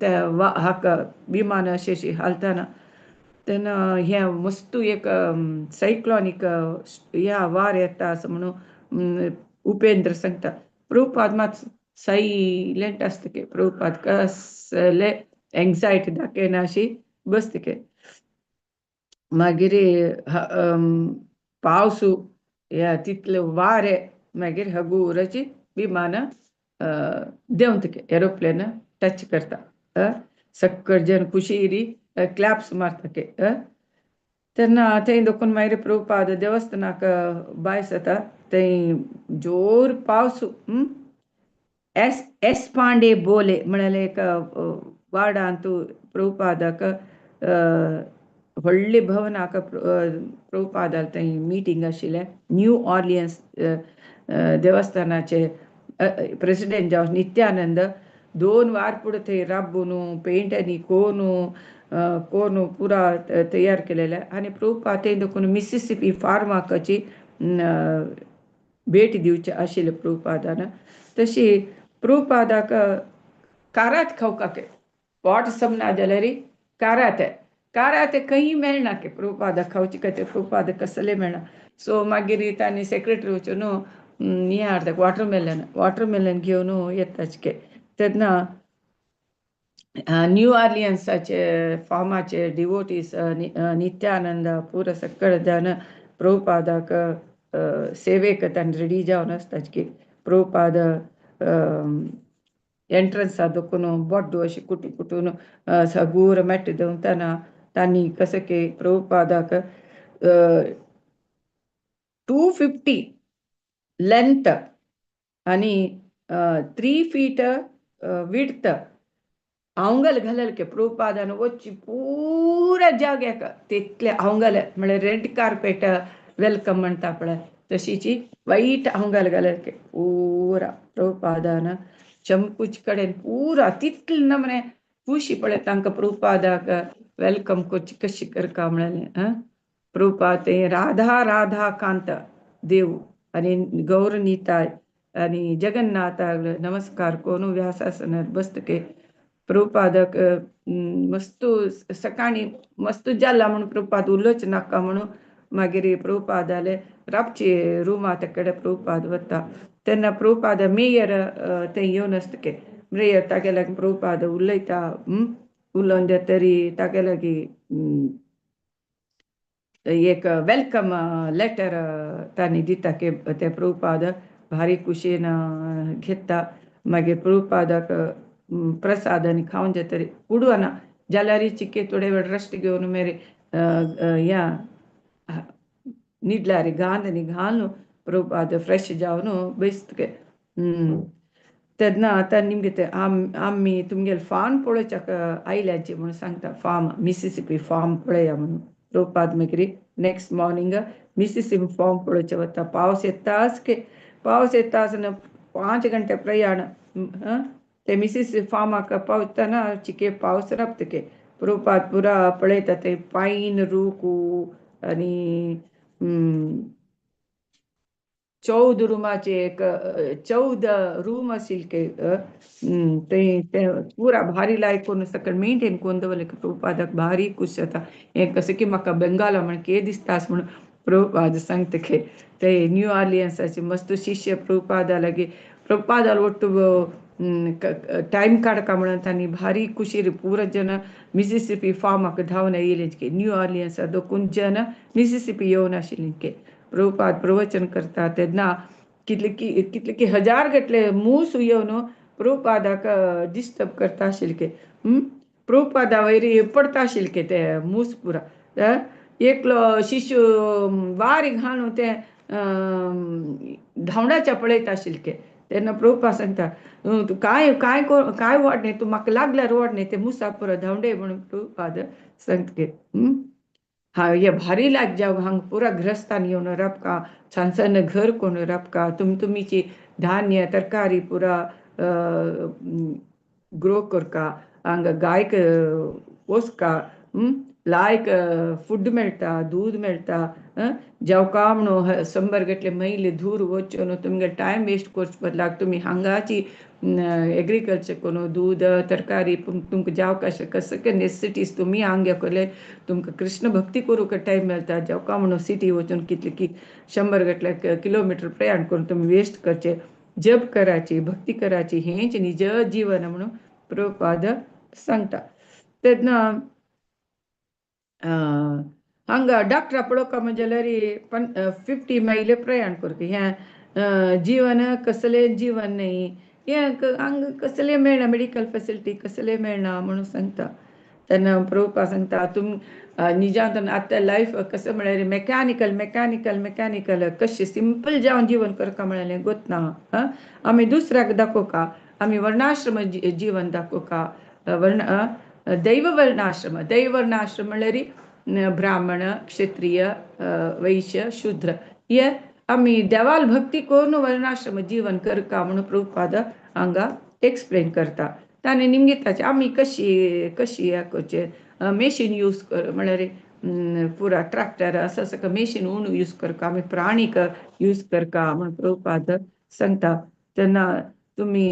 त्या हाका विमान अशें हालतना तेन्ना हे मस्तू एक सायक्लॉनीक ह्या वार येता असं म्हणून उपेंद्र सांगता प्रभुपाद मात सायलेंट आसता के प्रभुपाद कसले एंग्जायटी दाखयना अशी बसता के मागीर पावसू या तितले वारे मागीर हगुराची विमान देंवत के एरोप्लेन टच करता सक्कड जन खुशी क्लॅप्स मारता के तेन्ना थंय देखून मागीर प्रभुपाद देवस्थानाक भायर सरता थंय जोर पावस एस पांडे बोले म्हळ्यार एक वार्डांत प्रभुपादाक व्हडले भवनाक प्रभुपादाल थंय मिटींग आशिल्लें न्यू ऑर्लियन्स देवस्थानाचे प्रेसिडेंट जावन नित्यानंद 2 वार पुढे थंय राबून पेंटांनी कोण पुरा तयार केलेले आनी प्रभुपाद थंय देखून मिसिसिपी फार्माकाची भेट दिवचे आशिल्ले प्रभुपादान तशी प्रभुपादाक कारात खावपाक पोट समना जाल्यार कारात खंय मेळना के प्रभुपादाक खावचे खातीर प्रभुपाद कसले मेळना सो मागीर तांणी सेक्रेटरी वचून हे हाडटा वॉटरमेलन घेवन येताच के तेन्ना न्यू ऑर्लियन्साचे फार्माचे डिवोटीस नित्यानंद पुरा सकळ जावन प्रभुपादाक सेवेक तांणी रेडी जावन आसताच की प्रभुपाद एंट्रन्सा दुखून बड्डू अशी कुटून सगूर मेट्ट देंवतना तांणी कशें की प्रभुपादाक 250 लेंथ आनी 3 फीट विड्थ अवंगल घालल के प्रभुपादान वच्ची पुरा जाग्याक तितले अवंगल म्हळ्यार रेड कार्पेट वेलकम म्हणटा पळय तशीची वायट अवंगल घालल के पुरा प्रभुपादान शंकूच कडेन पुरा तितले नमने खुशी पळय तांकां प्रभुपादाक वेलकम करची कशी करका म्हळें. प्रभुपाद ते राधा राधा कांत देव आणि गौरनीताय आणि जगन्नाथाक नमस्कार कोण व्यासासनात बसतके प्रभुपादक मस्त सकाळी मस्त जाला म्हणून प्रभुपाद उलोच नाका म्हणून मागीर प्रभुपादाले राबचे रुमात कडेन प्रभुपाद वता तेन्ना प्रभुपाद मेयर ते येवन आसतके मेयर तागे लागीं प्रभुपाद उलयता. उलोवन तरी तागे लागीं एक वेलकम लेटर तांणी दिता की ते प्रभुपाद भारी खुशेन घेता. मागीर प्रभुपादाक प्रसाद आनी खावन तरी उडवना जाल्यार चिके थोडे वेळ रेस्ट घेवन मेरे या निडल्यार गांदनी घालून प्रभुपाद फ्रेश जावन बसतके. तेन्ना आतां निमगे ते आमी तुमगेले फार्म पळोवच्याक आयल्याची म्हणून सांगता. फार्म मिसिसिपी फार्म पळया म्हणून प्रभुपाद मागीर नेक्स्ट मॉर्निंग मिसिसिपी फार्म पळोवचें वता. पावस येता आसतना 5 घंटे प्रयाण ते मिसिसिपी फार्माक पावतना चिके पावस राबतके प्रभुपाद पुरा पळयता ते पायन रूख आनी 14 रुमाचे एक 14 रूम आशिल्ले ते पुरा भारी लायक करून सकयल मेंटेन करून दवरले प्रभुपादाक भारी खूश जाता. हें कशें की म्हाका बेंगाला म्हण के दिसता आस म्हणून प्रभुपाद सांगतके ते न्यू ऑर्लियन्साचे मस्त शिश्य प्रभुपादा लागीं प्रभुपादाल ಒಟ್ಟು टायम काडका म्हणून तांणी भारी खुशी पुरो जन मिसिसिपी फार्माक धांवन येयले न्यू ऑर्लियन्सा दोकून जन मिसिसिपी येवन आशिल्ले प्रभुपाद प्रवचन करता तेन्ना कितले की हजार गटले मूस येवन प्रभुपादाक डिस्टर्ब करता आशिल्ले प्रभुपादा वयरी पडता आशिल्ले ते मूस पुरा. एकलो शिशू वारी घालून ते धांवडाच्या पळयता आशिल्ले तेन्ना प्रभुपाद सांगता काय काय काय वड न्ही तूं म्हाका लागल्यार वड न्ही ते मुसा पुरो धांवडे म्हणून प्रभुपाद सांगतके. ये भारी लाग जाव हांग पुरा ग्रस्तान येवन राबका छान छान घर कोण राबका तुमची धान्य तरकारी पुरा ग्रो करका हांग गायक पोसका लायक फूड मेळटा दूध मेळटा जेवका म्हणून 100 गटले मैल दूर वचून तुमगे टायम वेस्ट करचे बदलाक तुमी हांगाची एग्रीकल्चर करून दूध तरकारी तुमकां जेवका कसं नेसेसिटीज तुमी हांगा केले तुमकां कृष्ण भक्ती करूंक टायम मेळटा जेवका म्हणून सिटी वचून कितले की 100 गटले किलोमिटर प्रयाण करून तुमी वेस्ट करचे जप कराची भक्ती कराची हेंच निज जीवन म्हणून प्रभुपाद सांगता. तेन्ना हांगा डॉक्टरा पळोवका जाल्यार 50 मैल प्रयाण करपी हें जीवन कसले जीवन न्ही हें हांगा कसले मेळना मेडिकल फेसिलिटी कसले मेळना म्हणून सांगता. तेन्ना प्रभुपाद सांगता निजांत आतां लायफ कसं म्हळ्यार मेकॅनिकल कशें सिंपल जावन जीवन करता म्हळ्यार गोतना आमी दुसऱ्याक दाखोवका आमी वर्णाश्रम जीवन दाखोवका दैववर्णाश्रम म्हळ्यार ब्राह्मण क्षत्रिय वैश्य शूद्र हे आमी देवाल भक्ती करून वर्णाश्रम जीवन करता म्हणून प्रभुपाद हांगा एक्सप्लेन करता. ताणें निमगे ताचे आमी कशी हें करचें मेशीन यूज कर म्हळ्यार पुरा ट्रॅक्टर असं मेशीन उण यूज करता आमी प्राणीक यूज करता म्हणून प्रभुपाद सांगता. तेन्ना तुमी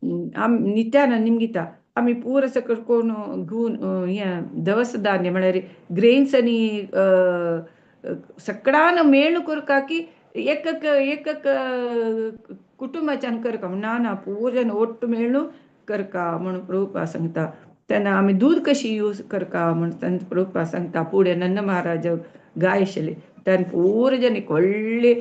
नित्यान निमगिता आमी पुरो सकल कोण घेवन हें दवस धान्य म्हळ्यार ग्रेन्स आनी सगळ्यान मेळ करता की एक कुटुंबाच्यान करता ना पुरो ओट्ट मेळून करता म्हणून प्रभुपाद सांगता. तेन्ना आमी दूध कशी यूज करता म्हणून प्रभुपाद सांगता. फुडें नंद महाराज गाय आशिल्ली त्यान पुरो जन व्हडले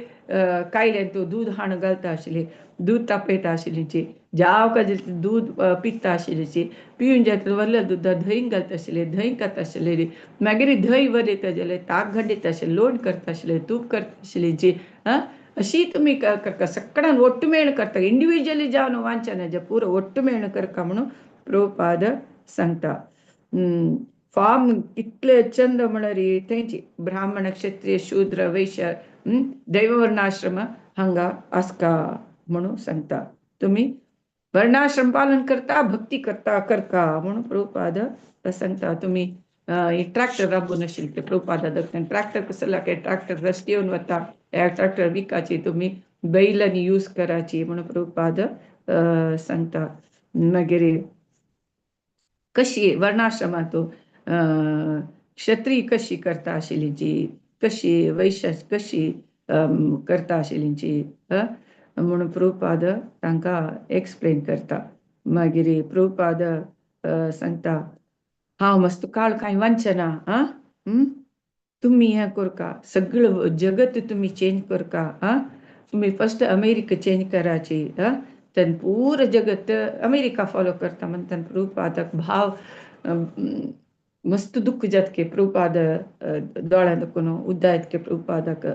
कायल्यान तो दूध हाण घालता आशिल्ली दूध तापयता आशिल्लीची जावका दूध पिता आशिल्लीची पिवन जाता व्हडल्या दुदां धंय घालता आशिल्ले धंय खाता आशिल्ली मागीर धंय वरयता जाल्यार ताक घाडयता आशिल्ले लोण करता आशिल्ले तूप करता आशिल्लीची अशी तुमी करता सगळ्यान ओट्ट मेळ करता इंडिव्हिज्युअली जावन वांचना जे पुरो ओट्ट मेळ करता म्हणून प्रभुपाद सांगता. फार्म कितले चंद म्हळ्यार थंयची ब्राह्मण क्षत्रिय शूद्र वैश्य दैववर्णाश्रम हांगा आसता म्हणून सांगता. तुमी वर्णाश्रम पालन करता भक्ती करता करता म्हणून प्रभुपाद सांगता तुम्ही ट्रॅक्टर राबून असेल ते प्रभुपादा ट्रॅक्टर कसं लागे ट्रॅक्टर रस्त्यावरून वता ट्रॅक्टर विकायची तुम्ही बैलांनी यूज करायची म्हणून प्रभुपाद सांगता मागीर कशी वर्णाश्रमात क्षत्रिय कशी करता आशिल्लींची कशी वैश्य कशी करता आशिल्लींची म्हणून प्रभुपाद तांकां एक्सप्लेन करता मागीर प्रभुपाद सांगता हांव मस्त काळ कांय वांचना तुम्ही हें करका सगळं जगत तुम्ही चेंज करका तुम्ही फर्स्ट अमेरिका चेंज करायची तेन पूर जगत अमेरिका फॉलो करता म्हणता प्रभुपादक भाव मस्त दुःख जातके प्रभुपाद दोळ्यां दुखून उद्दायतके प्रभुपादक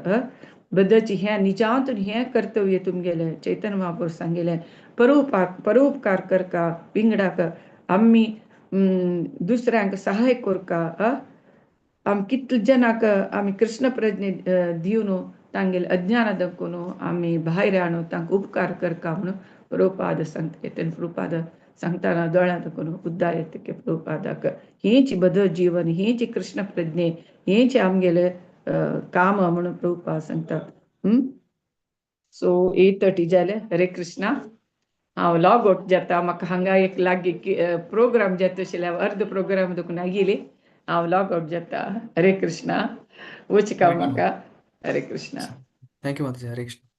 बद्दलची हें निजांतून हें कर्तव्य तुमगेलें चैतन्य महाप्रभू सांगेलें परोपकार करका विंगडाक आमी दुसऱ्यांक सहाय करका आमी कितले जनाक आमी कृष्ण प्रज्ञे दिवन तांगेले अज्ञान दाखोवन आमी भायर हाडून तांकां उपकार करका म्हणून प्रभुपाद सांगता तेन्ना प्रभुपाद सांगतना दोळ्यां दाखोवन उद्दार येतके प्रभुपादाक हेंच बदल जीवन हेंच कृष्ण प्रज्ञे हेंच आमगेले काम म्हणून प्रभुपाद सांगतात सो 8:30 जाले हरे कृष्णा हांव लॉग आउट जाता म्हाका हांगा एक लागीं प्रोग्राम जाता आशिल्ले अर्द प्रोग्राम देखून आगिली हांव लॉग आउट जाता हरे कृष्णा वचका म्हाका हरे कृष्णा थँक्यू माताजी हरे कृष्ण